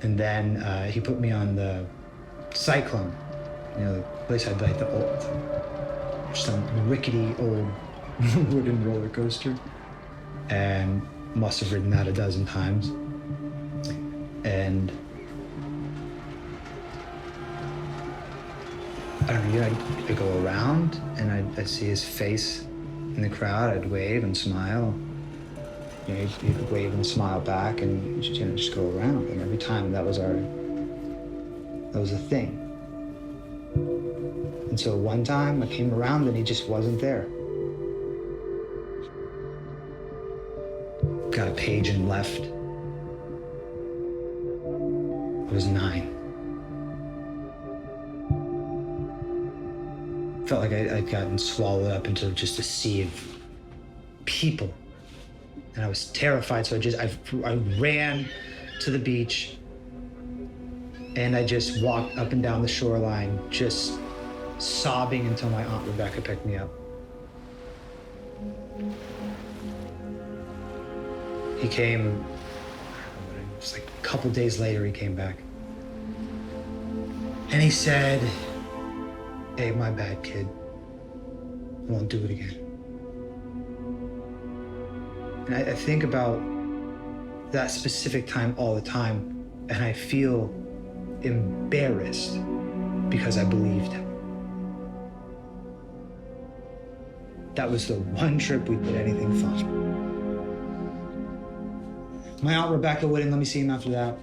and then he put me on the Cyclone. You know, the place had like the old, some rickety old wooden roller coaster, and must have ridden that a dozen times. And I don't know, I'd go around and I'd see his face in the crowd. I'd wave and smile. You know, he'd wave and smile back, and just go around. And every time that was a thing. And so one time I came around and he just wasn't there. Got a page and left. I was 9. Felt like I'd gotten swallowed up into just a sea of people. And I was terrified, so I ran to the beach, and I just walked up and down the shoreline, just sobbing until my Aunt Rebecca picked me up. He came, it was like a couple days later, he came back. And he said, "Hey, my bad, kid. won't do it again. And I think about that specific time all the time, and I feel embarrassed because I believed him. That was the one trip we did anything fun. My Aunt Rebecca wouldn't let me see him after that.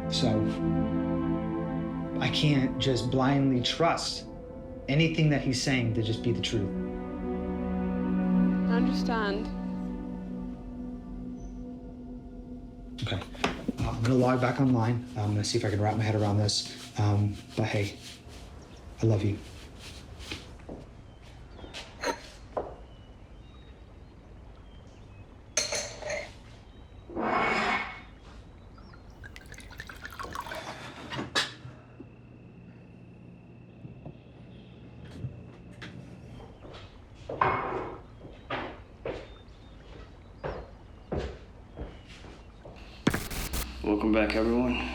So I can't just blindly trust anything that he's saying to just be the truth. I understand. Okay, I'm gonna log back online. I'm gonna see if I can wrap my head around this. But hey, I love you. Welcome back, everyone.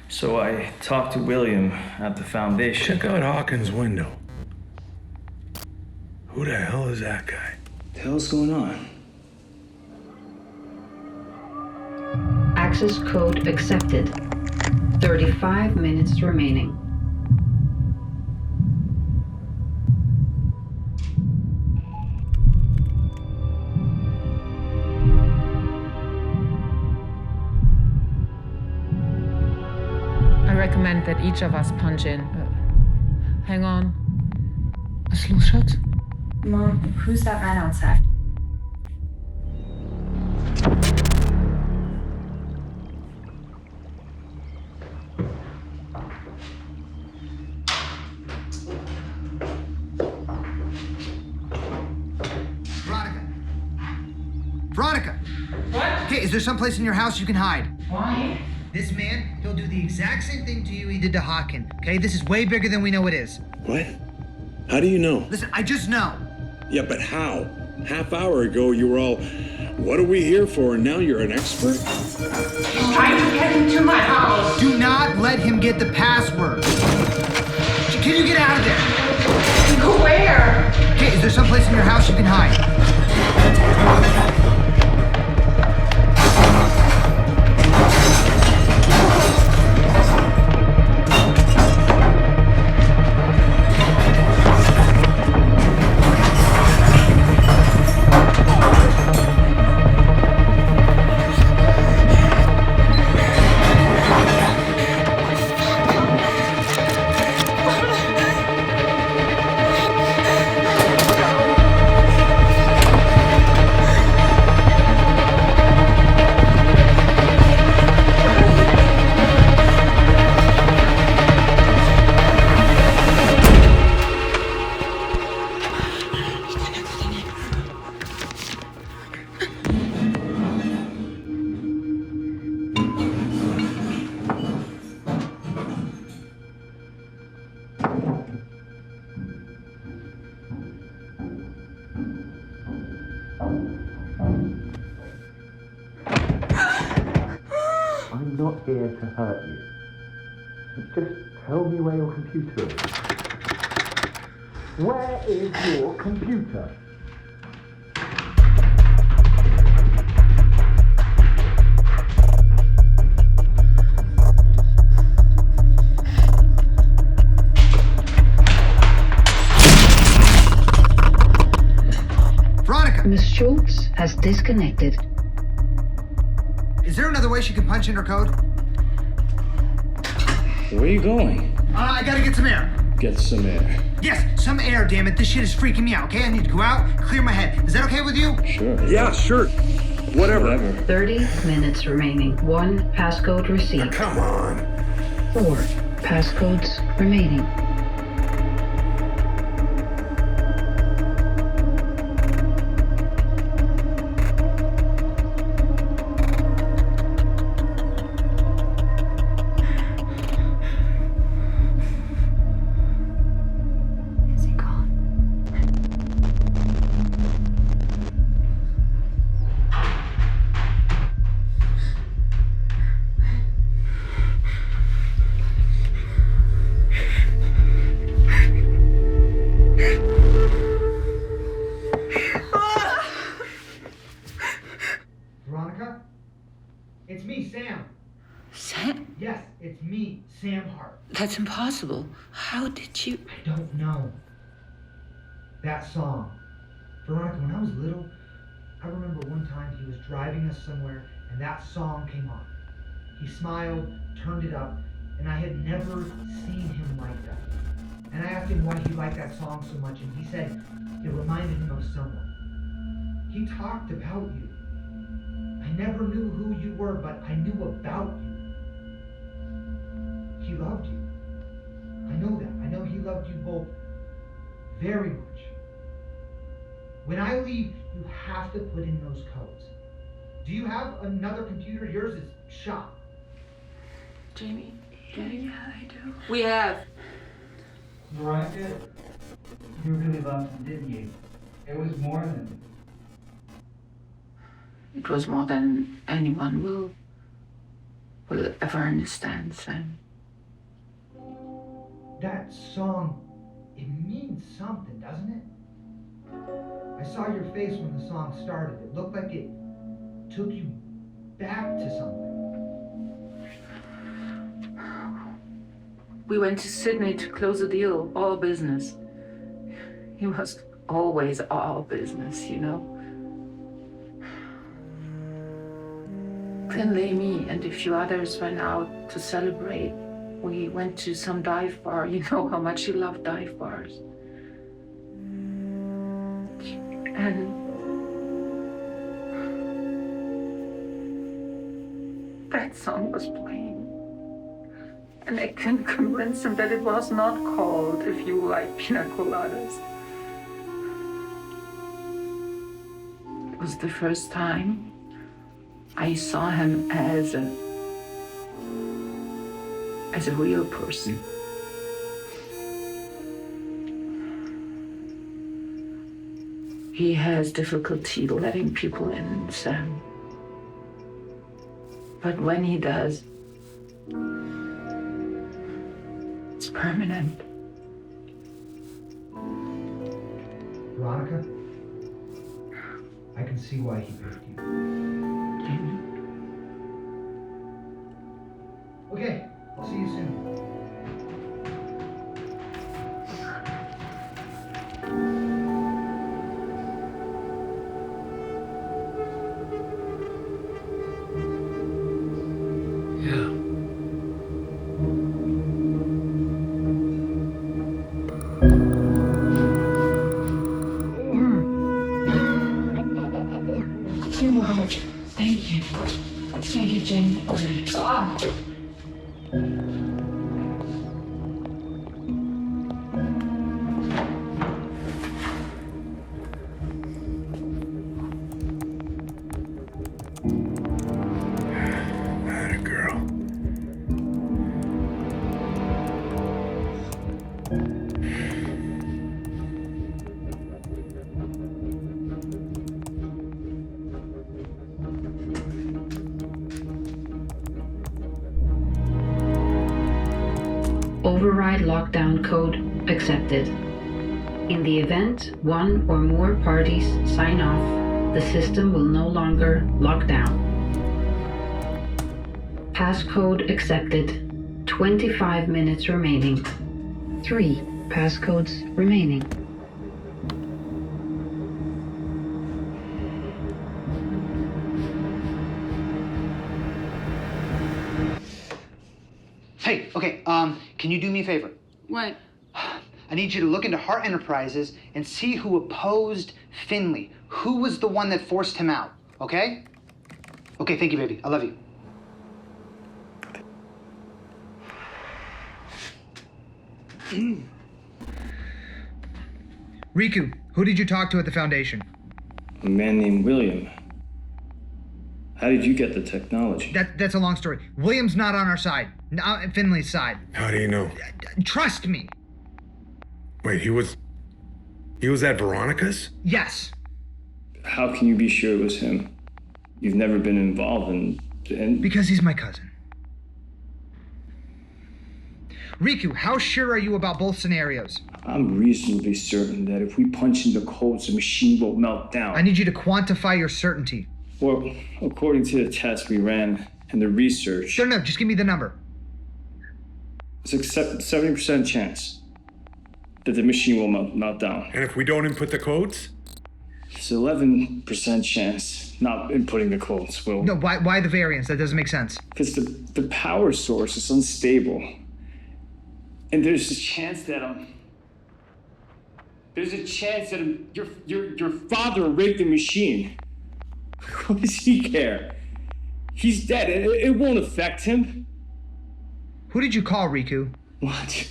So I talked to William at the foundation. Check out Hawkins' window. Who the hell is that guy? The hell's going on? Access code accepted. 35 minutes remaining. I recommend that each of us punch in. Hang on. A slow shot? Mom, who's that man outside? Veronica! What? Okay, is there someplace in your house you can hide? Why? This man, he'll do the exact same thing to you he did to Hawken, okay? This is way bigger than we know it is. What? How do you know? Listen, I just know. Yeah, but how? Half hour ago, you were all, what are we here for? And now you're an expert? He's trying to get into my house. Do not let him get the password. Can you get out of there? Go where? Okay, is there someplace in your house you can hide? I'm not here to hurt you. Just tell me where your computer is. Where is your computer? Veronica! Ms. Schultz has disconnected. Is there another way she can punch in her code? Where are you going? I gotta get some air. Get some air. Yes, some air, damn it. This shit is freaking me out, okay? I need to go out, clear my head. Is that okay with you? Sure. Yeah, sure. Whatever. 30 minutes remaining. 1 passcode received. Come on. 4 passcodes remaining. me, Sam. Sam? Yes, it's me, Sam Hart. That's impossible. How did you... I don't know. That song. Veronica, when I was little, I remember one time he was driving us somewhere and that song came on. He smiled, turned it up, and I had never seen him like that. And I asked him why he liked that song so much, and he said it reminded him of someone. He talked about you. I never knew who you were, but I knew about you. He loved you. I know that. I know he loved you both very much. When I leave, you have to put in those codes. Do you have another computer? Yours is shot. Jamie? Yeah, I do. We have. Veronica, you really loved him, didn't you? It was more than... It was more than anyone will ever understand, Sam. That song, it means something, doesn't it? I saw your face when the song started. It looked like it took you back to something. We went to Sydney to close a deal, all business. He was always all business, you know. Finlay, me, and a few others went out to celebrate. We went to some dive bar. You know how much he loved dive bars. And that song was playing. And I couldn't convince him that it was not called If You Like Pina Coladas. It was the first time I saw him as a real person. He has difficulty letting people in, Sam. But when he does, it's permanent. Veronica, I can see why he picked you. Jamie? Okay, I'll see you soon. Thank you. Thank you, Jane. Ah. Atta girl. Override lockdown code accepted. In the event one or more parties sign off, the system will no longer lock down. Passcode accepted. 25 minutes remaining. 3 passcodes remaining. Hey, okay, can you do me a favor? What? I need you to look into Hart Enterprises and see who opposed Finley. Who was the one that forced him out, okay? Okay, thank you, baby. I love you. Riku, who did you talk to at the foundation? A man named William. How did you get the technology? That's a long story. William's not on our side. Not Finley's side. How do you know? Trust me. Wait, he was at Veronica's? Yes. How can you be sure it was him? You've never been involved in... Because he's my cousin. Riku, how sure are you about both scenarios? I'm reasonably certain that if we punch in the codes, the machine will melt down. I need you to quantify your certainty. Well, according to the test we ran, and the research. No, just give me the number. It's a 70% chance that the machine will melt down. And if we don't input the codes? It's 11% chance not inputting the codes will. No, why the variance? That doesn't make sense. Because the power source is unstable. And there's a chance that your father raped the machine. What does he care? He's dead. It won't affect him. Who did you call, Riku? What?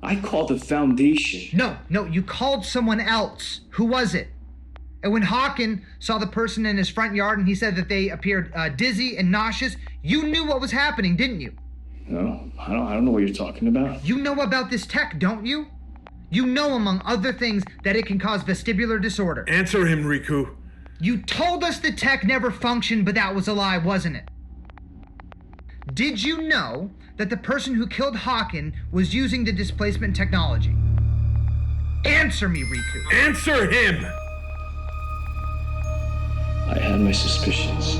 I called the foundation. No, you called someone else. Who was it? And when Hawken saw the person in his front yard and he said that they appeared dizzy and nauseous, you knew what was happening, didn't you? No, I don't know what you're talking about. You know about this tech, don't you? You know, among other things, that it can cause vestibular disorder. Answer him, Riku. You told us the tech never functioned, but that was a lie, wasn't it? Did you know that the person who killed Hawken was using the displacement technology? Answer me, Riku. Answer him! I had my suspicions.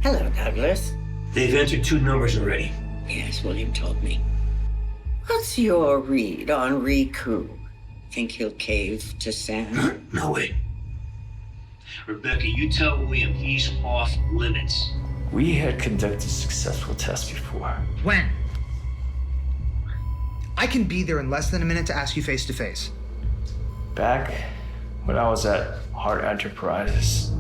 Hello, Douglas. They've entered 2 numbers already. Yes, William told me. What's your read on Riku? Think he'll cave to Sam? No way. Rebecca, you tell William he's off limits. We had conducted successful tests before. When? I can be there in less than a minute to ask you face to face. Back when I was at Hart Enterprises,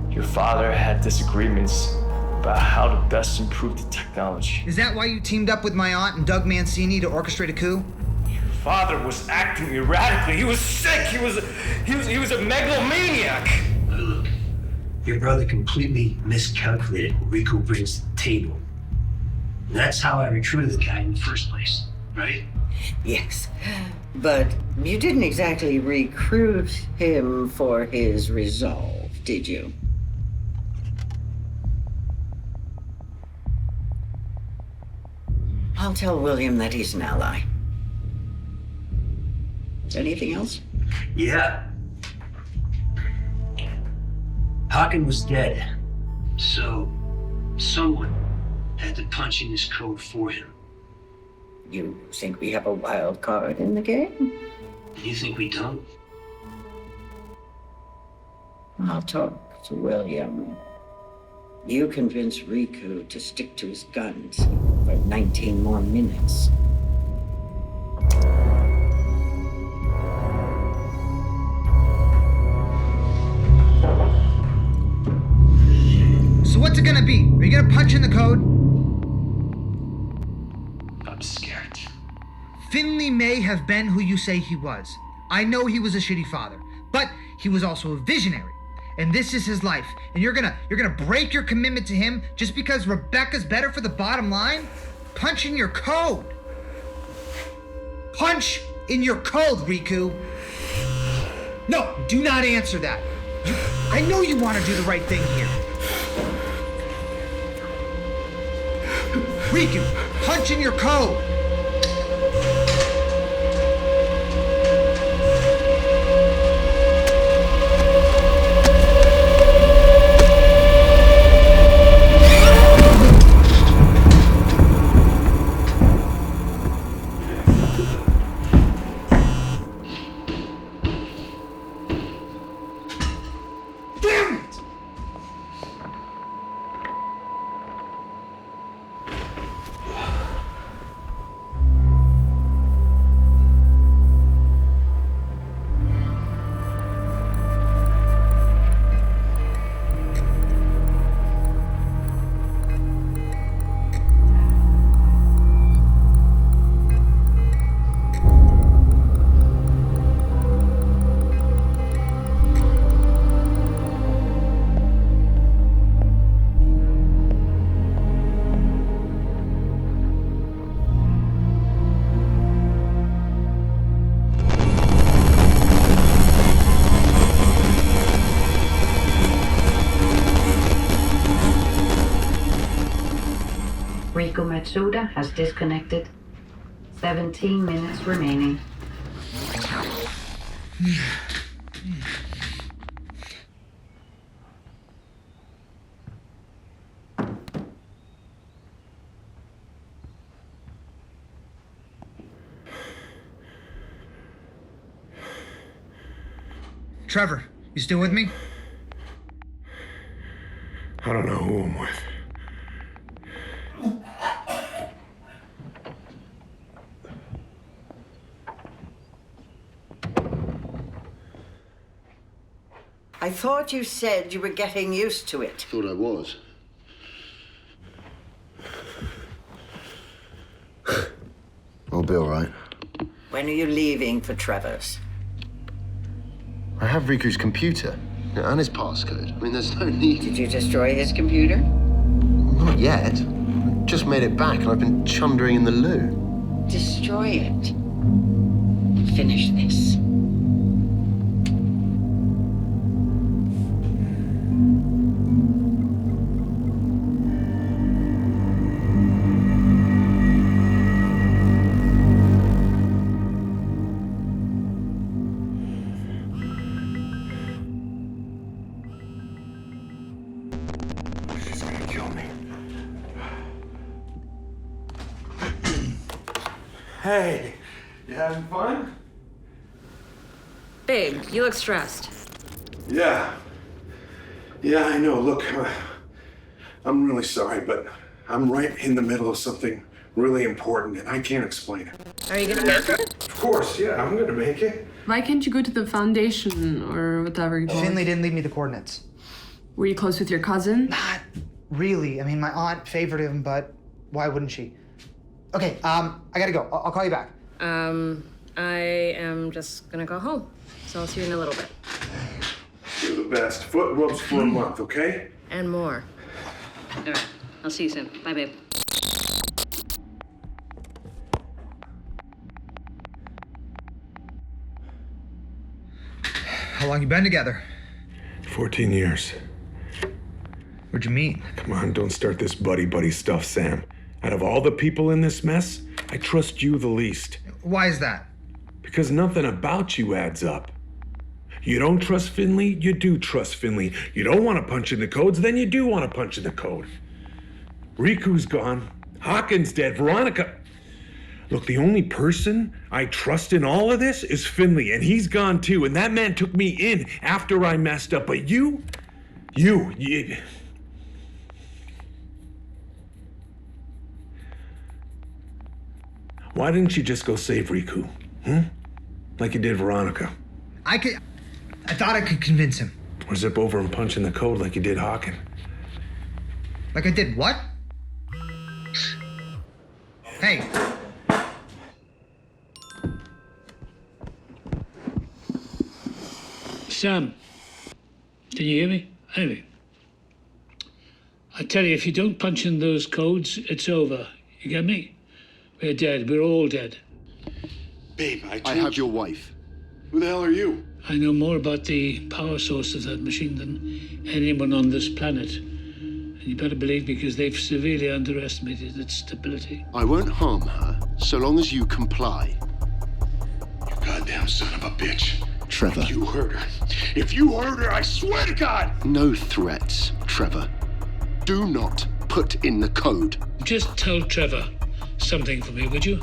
your father had disagreements about how to best improve the technology. Is that why you teamed up with my aunt and Doug Mancini to orchestrate a coup? Your father was acting erratically. He was sick. He was a megalomaniac. Look, your brother completely miscalculated what Riku brings to the table. And that's how I recruited the guy in the first place, right? Yes, but you didn't exactly recruit him for his resolve, did you? I'll tell William that he's an ally. Anything else? Yeah. Hawken was dead, so someone had to punch in his code for him. You think we have a wild card in the game? You think we don't? I'll talk to William. You convince Riku to stick to his guns for 19 more minutes. So what's it gonna be? Are you gonna punch in the code? I'm scared. Finley may have been who you say he was. I know he was a shitty father, but he was also a visionary. And this is his life. And you're gonna break your commitment to him just because Rebecca's better for the bottom line? Punch in your code. Punch in your code, Riku. No, do not answer that. I know you want to do the right thing here. Riku, punch in your code. Riku Matsuda has disconnected. 17 minutes remaining. Trevor, you still with me? I don't know who I'm with. I thought you said you were getting used to it. Thought I was. I'll be all right. When are you leaving for Trevor's? I have Riku's computer and his passcode. I mean, there's no need. Did you destroy his computer? Not yet. Just made it back and I've been chundering in the loo. Destroy it. Finish this. Hey, you having fun? Babe, you look stressed. Yeah, I know. Look, I'm really sorry, but I'm right in the middle of something really important, and I can't explain it. Are you gonna make it? Of course, yeah, I'm gonna make it. Why can't you go to the foundation or whatever you call it? Finley didn't leave me the coordinates. Were you close with your cousin? Not really. I mean, my aunt favored him, but why wouldn't she? Okay, I gotta go. I'll call you back. I am just gonna go home. So I'll see you in a little bit. You're the best. Foot rubs for a month, okay? And more. All right, I'll see you soon. Bye, babe. How long you been together? 14 years. Where'd you meet? Come on, don't start this buddy-buddy stuff, Sam. Out of all the people in this mess, I trust you the least. Why is that? Because nothing about you adds up. You don't trust Finley, you do trust Finley. You don't want to punch in the codes, then you do want to punch in the code. Riku's gone. Hawkins dead. Veronica. Look, the only person I trust in all of this is Finley, and he's gone too. And that man took me in after I messed up. But you. Why didn't you just go save Riku? Like you did Veronica. I thought I could convince him. Or zip over and punch in the code like you did Hawkins. Like I did what? Hey. Sam, can you hear me? Anyway, I tell you, if you don't punch in those codes, it's over. You get me? We're dead. We're all dead. Babe, I have your wife. Who the hell are you? I know more about the power source of that machine than anyone on this planet. And you better believe me, because they've severely underestimated its stability. I won't harm her so long as you comply. You goddamn son of a bitch. Trevor. If you hurt her. If you hurt her, I swear to God! No threats, Trevor. Do not put in the code. Just tell Trevor something for me, would you?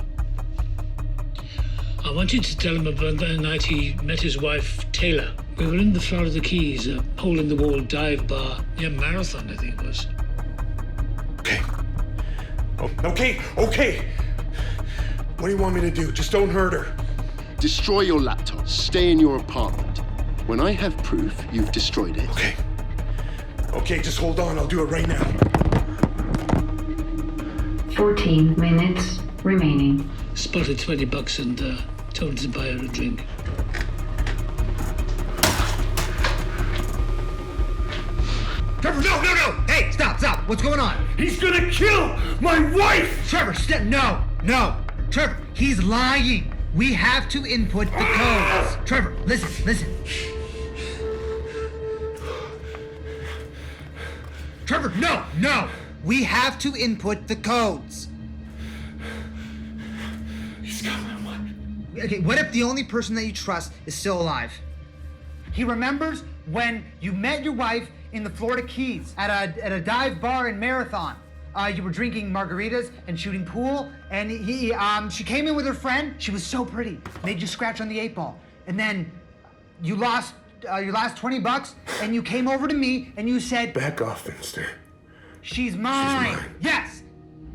I want you to tell him about the night he met his wife, Taylor. We were in the Florida Keys, a hole-in-the-wall dive bar. Yeah, Marathon, I think it was. Okay. Oh, okay. What do you want me to do? Just don't hurt her. Destroy your laptop. Stay in your apartment. When I have proof, you've destroyed it. Okay, just hold on. I'll do it right now. 14 minutes remaining. Spotted $20 and told him to buy her a drink. Trevor, no! Hey, stop! What's going on? He's gonna kill my wife! Trevor, no! Trevor, he's lying. We have to input the codes. Trevor, listen. Trevor, no! We have to input the codes. He's got my wife. Okay, what if the only person that you trust is still alive? He remembers when you met your wife in the Florida Keys at a dive bar in Marathon. You were drinking margaritas and shooting pool, and she came in with her friend. She was so pretty, made you scratch on the 8-ball. And then you lost your last $20, and you came over to me and you said, "Back off, Finster. She's mine." Yes.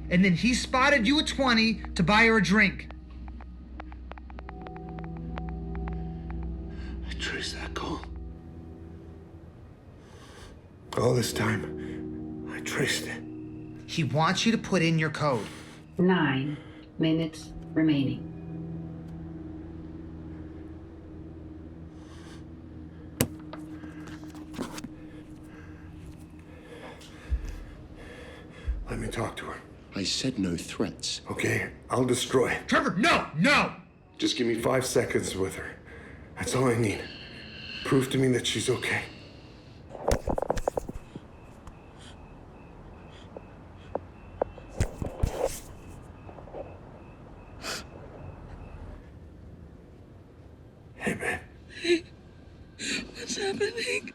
And then he spotted you at 20 to buy her a drink. I traced that call. All this time, I traced it. He wants you to put in your code. 9 minutes remaining. Let me talk to her. I said no threats. Okay, I'll destroy it. Trevor, no! Just give me 5 seconds with her. That's all I need. Prove to me that she's okay. Hey, babe. Hey, what's happening?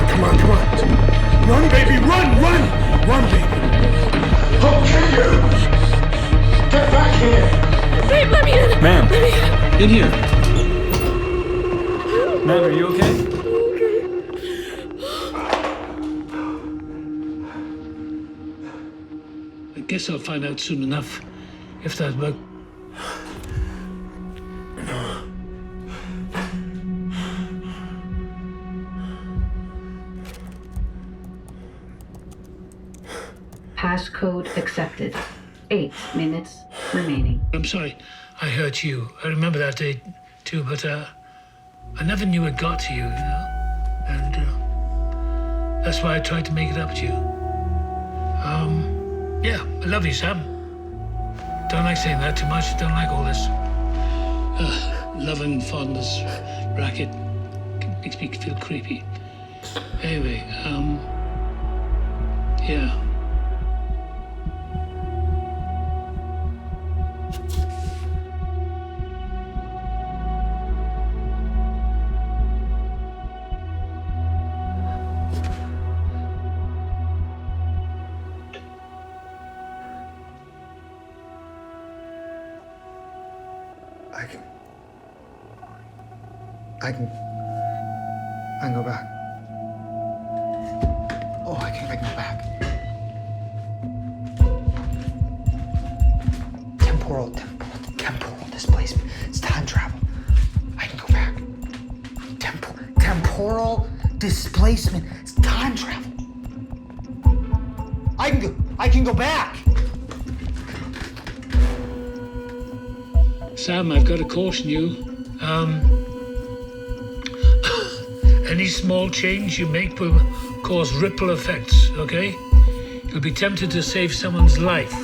Come on. Run, baby, run! Run, baby. I'll kill you! Get back here! Babe, let me in! Ma'am. Let me in! In here. Ma'am, are you okay? I guess I'll find out soon enough if that worked. Passcode accepted. 8 minutes remaining. I'm sorry, I hurt you. I remember that day too, but I never knew it got to you, and that's why I tried to make it up to you. Yeah, I love you, Sam. Don't like saying that too much. Don't like all this love and fondness racket. Makes me feel creepy. Anyway, yeah. I can go back. Oh, I can go back. Temporal displacement. It's time travel. I can go back. Temporal displacement. It's time travel. I can go back. Sam, I've got to caution you. Any small change you make will cause ripple effects, okay? You'll be tempted to save someone's life.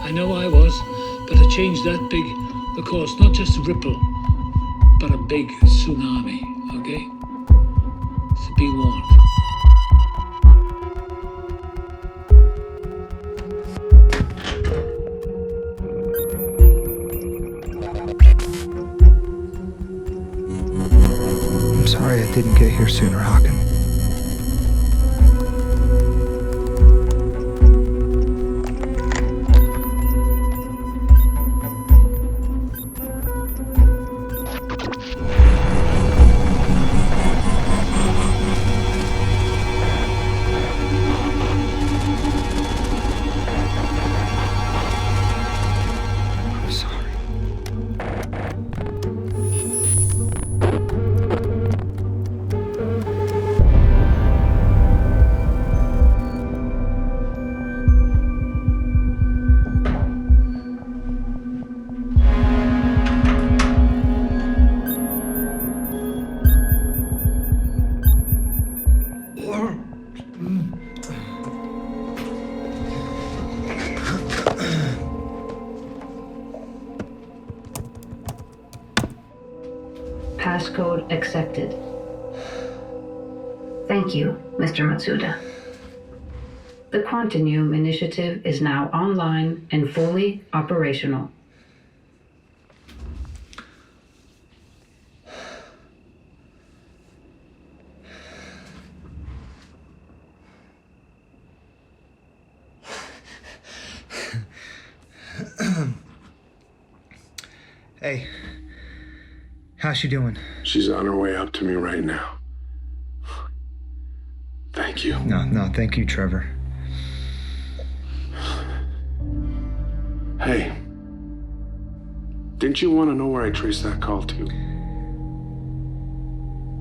I know I was, but a change that big will cause not just a ripple, but a big tsunami, okay? So be warned. Sorry I didn't get here sooner, Hakan. I'm sorry. Passcode accepted. Thank you, Mr. Matsuda. The Quantinuum initiative is now online and fully operational. Hey, how's she doing? She's on her way up to me right now. Thank you. No, thank you, Trevor. Hey, didn't you want to know where I traced that call to?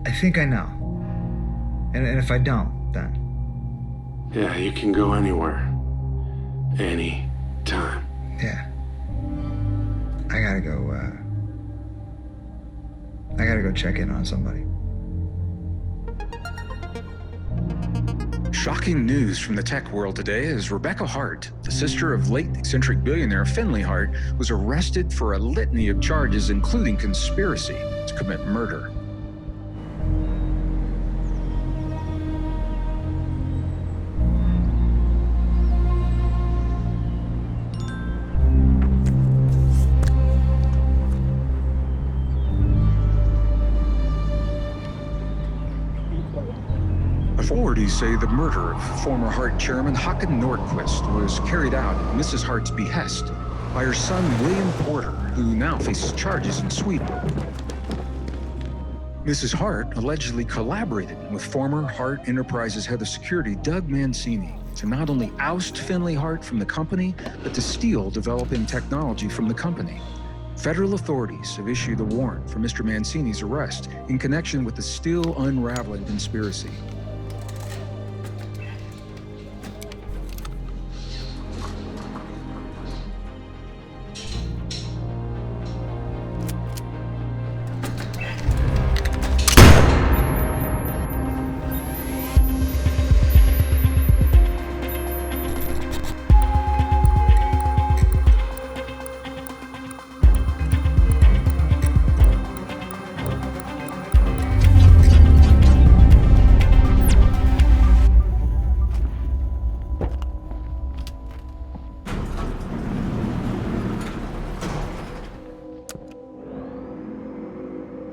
I think I know. And if I don't, then... Yeah, you can go anywhere. Any time. Yeah. I gotta go check in on somebody. Shocking news from the tech world today as Rebecca Hart, the sister of late eccentric billionaire Finley Hart, was arrested for a litany of charges, including conspiracy to commit murder. Authorities say the murder of former Hart chairman Håkan Nordquist was carried out at Mrs. Hart's behest by her son William Porter, who now faces charges in Sweden. Mrs. Hart allegedly collaborated with former Hart Enterprises head of security Doug Mancini to not only oust Finley Hart from the company, but to steal developing technology from the company. Federal authorities have issued a warrant for Mr. Mancini's arrest in connection with the still unraveling conspiracy.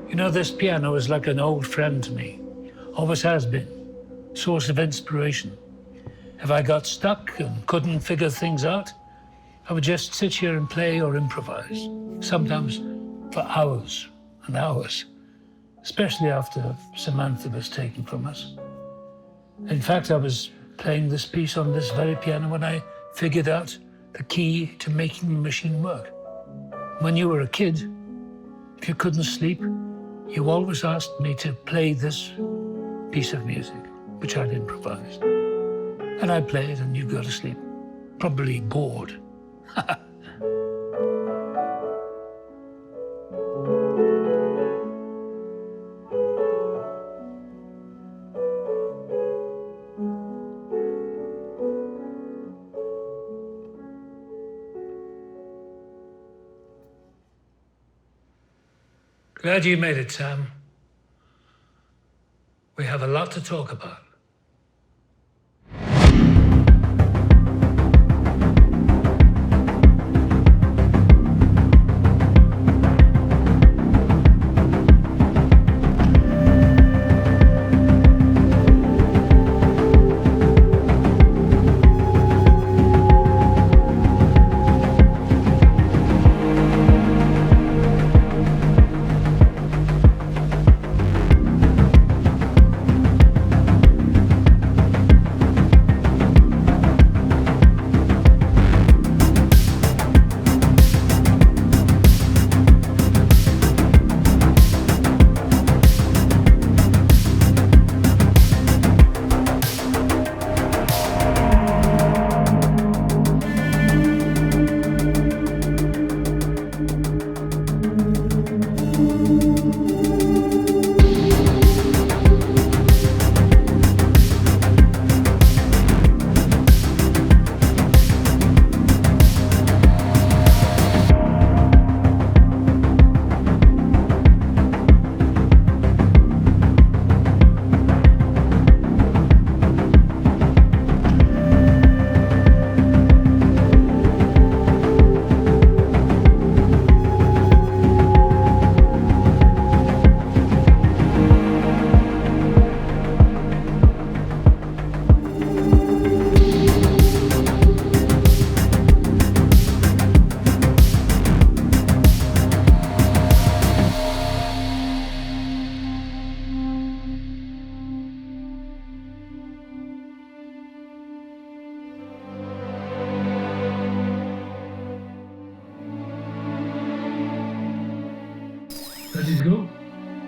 You know, this piano is like an old friend to me. Always has been. Source of inspiration. If I got stuck and couldn't figure things out, I would just sit here and play or improvise, sometimes for hours and hours, especially after Samantha was taken from us. In fact, I was playing this piece on this very piano when I figured out the key to making the machine work. When you were a kid, if you couldn't sleep, you always asked me to play this piece of music, which I'd improvised. And I'd play it and you'd go to sleep, probably bored. Glad you made it, Sam. We have a lot to talk about.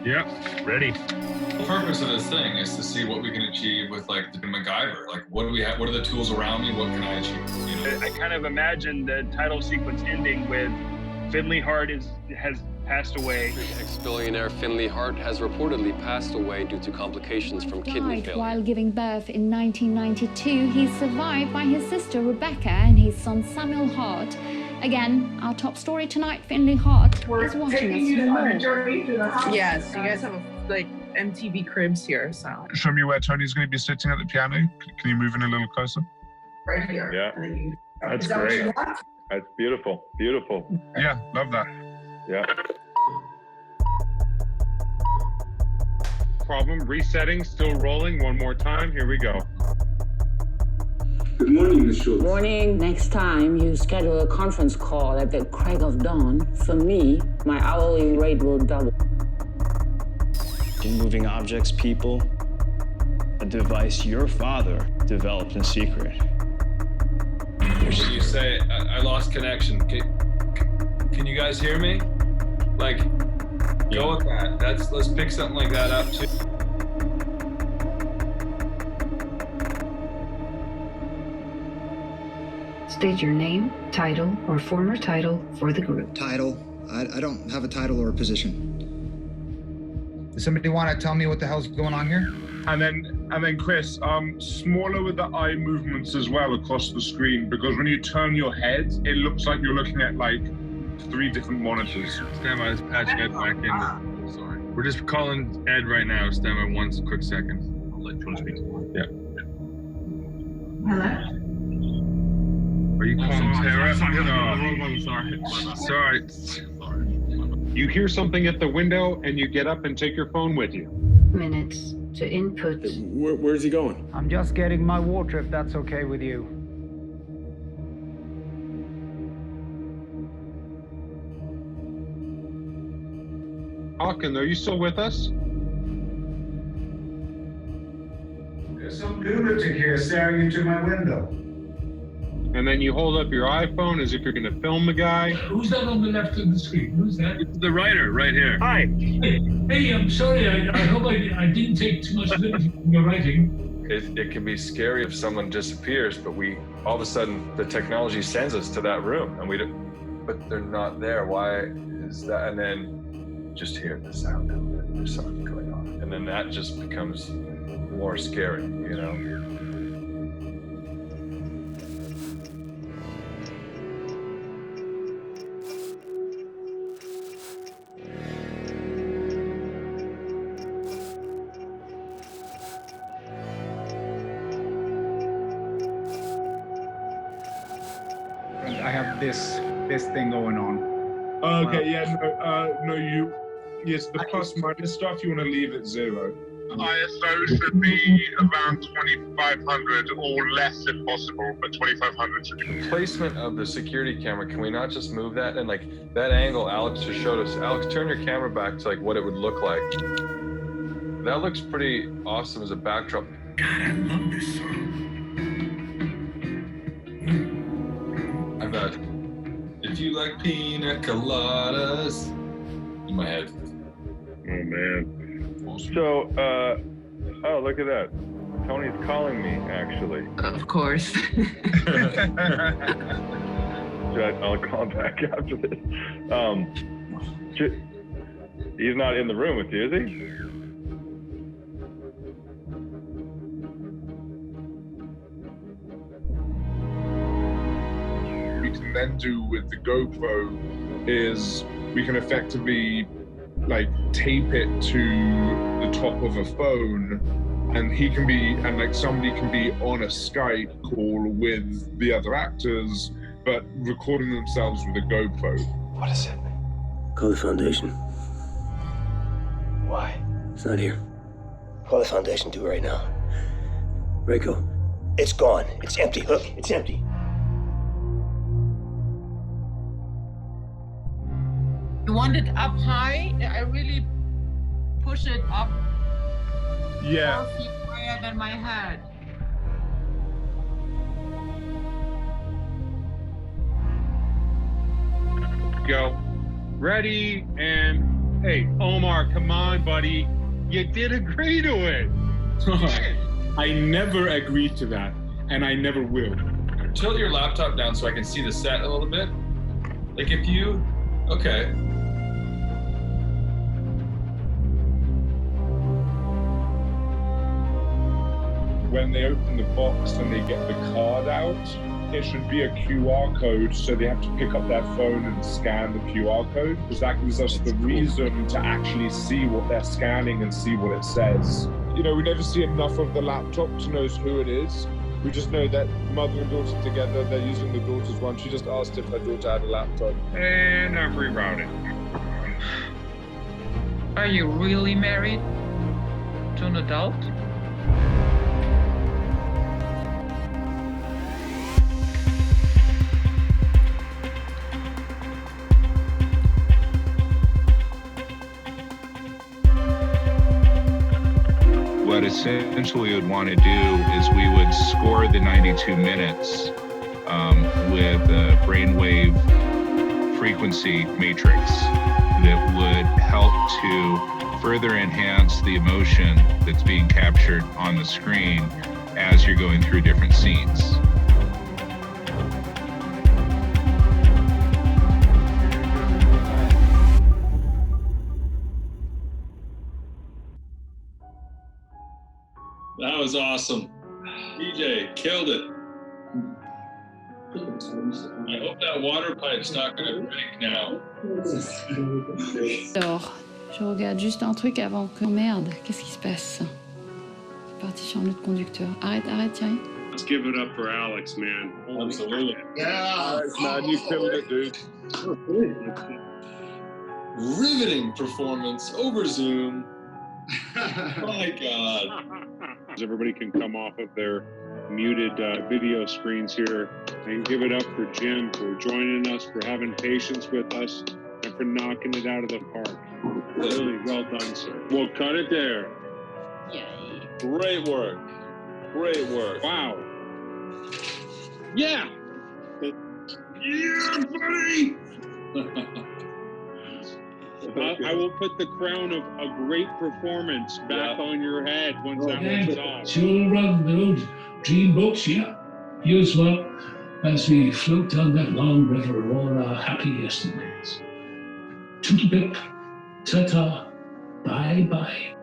Yep, ready. The purpose of this thing is to see what we can achieve with like the MacGyver. Like, what do we have? What are the tools around me? What can I achieve? You know? I kind of imagined the title sequence ending with Finley Hart has passed away. Ex-billionaire Finley Hart has reportedly passed away due to complications from kidney failure. While giving birth in 1992, he's survived by his sister Rebecca and his son Samuel Hart. Again, our top story tonight, Finley Hart is watching us more. Yes, you guys have like MTV Cribs here, so. Show me where Tony's going to be sitting at the piano. Can you move in a little closer? Right here. Yeah. That's great. That's beautiful. Beautiful. Yeah, love that. Yeah. Problem, resetting, still rolling. One more time. Here we go. Good morning, Ms. Schultz. Morning. Next time you schedule a conference call at the crack of dawn, for me, my hourly rate will double. Moving objects, people, a device your father developed in secret. You say, I lost connection. Can you guys hear me? Like, go with that. Let's pick something like that up too. State your name, title, or former title for the group. Title. I don't have a title or a position. Does somebody want to tell me what the hell's going on here? And then Chris, smaller with the eye movements as well across the screen, because when you turn your head, it looks like you're looking at like 3 different monitors. Stand by, just patching Ed back in. Sorry. We're just calling Ed right now. Stand by 1 quick second. I'll let you speak. Yeah. Hello? Are you calling Tara? Sorry. You hear something at the window and you get up and take your phone with you. Minutes to input. Where's he going? I'm just getting my water, if that's okay with you. Hawken, are you still with us? There's some lunatic here staring into my window. And then you hold up your iPhone as if you're going to film the guy. Who's that on the left of the screen? Who's that? It's the writer right here. Hi. Hey, I'm sorry. I hope I didn't take too much liberty from your writing. It can be scary if someone disappears, but all of a sudden the technology sends us to that room, and but they're not there. Why is that? And then just hear the sound of it. There's something going on, and then that just becomes more scary, you know. I have this thing going on. Okay, yes, the plus minus stuff, you want to leave at 0. ISO should be around 2500 or less if possible, but 2500 should be. The placement of the security camera, can we not just move that? And like that angle Aleks just showed us. Aleks, turn your camera back to like what it would look like. That looks pretty awesome as a backdrop. God, I love this song. I've got, if you like pina coladas, in my head. Oh man. So, oh, look at that. Tony's calling me, actually. Of course. I'll call back after this. He's not in the room with you, is he? We can then do with the GoPro is we can effectively like tape it to the top of a phone, and he can be, and like somebody can be on a Skype call with the other actors, but recording themselves with a GoPro. What is it? Call the foundation. Why? It's not here. Call the foundation, do it right now. Reiko, it's gone. It's empty. Look, it's empty. You want it up high? I really push it up. Yeah. 4 feet higher than my head. Go. Ready, and Hey, Omar, come on, buddy. You did agree to it. I never agreed to that, and I never will. Tilt your laptop down so I can see the set a little bit. Like if you, okay. When they open the box and they get the card out, it should be a QR code, so they have to pick up their phone and scan the QR code, because that gives us the reason to actually see what they're scanning and see what it says. You know, we never see enough of the laptop to know who it is. We just know that mother and daughter together, they're using the daughter's one. She just asked if her daughter had a laptop. And I'm rerouted. Are you really married to an adult? What essentially we would want to do is we would score the 92 minutes with a brainwave frequency matrix that would help to further enhance the emotion that's being captured on the screen as you're going through different scenes. That was awesome. DJ killed it. I hope that water pipe's not going to break now. Alors, je regarde juste un truc avant que... Oh merde, qu'est-ce qui se passe? C'est parti sur notre conducteur. Arrête, Thierry. Let's give it up for Aleks, man. Absolutely. Yeah, man, you killed it, dude. Riveting performance over Zoom. My God. Everybody can come off of their muted video screens here and give it up for Jim for joining us, for having patience with us, and for knocking it out of the park. Really well done, sir. We'll cut it there. Yay. Great work. Great work. Wow. Yeah. Yeah, buddy. I will put the crown of a great performance back on your head once that one's off. She'll run the old dream boats, yeah. You as well, as we float down that long river of all our happy yesterdays. Toodle-pip, ta-ta, bye-bye.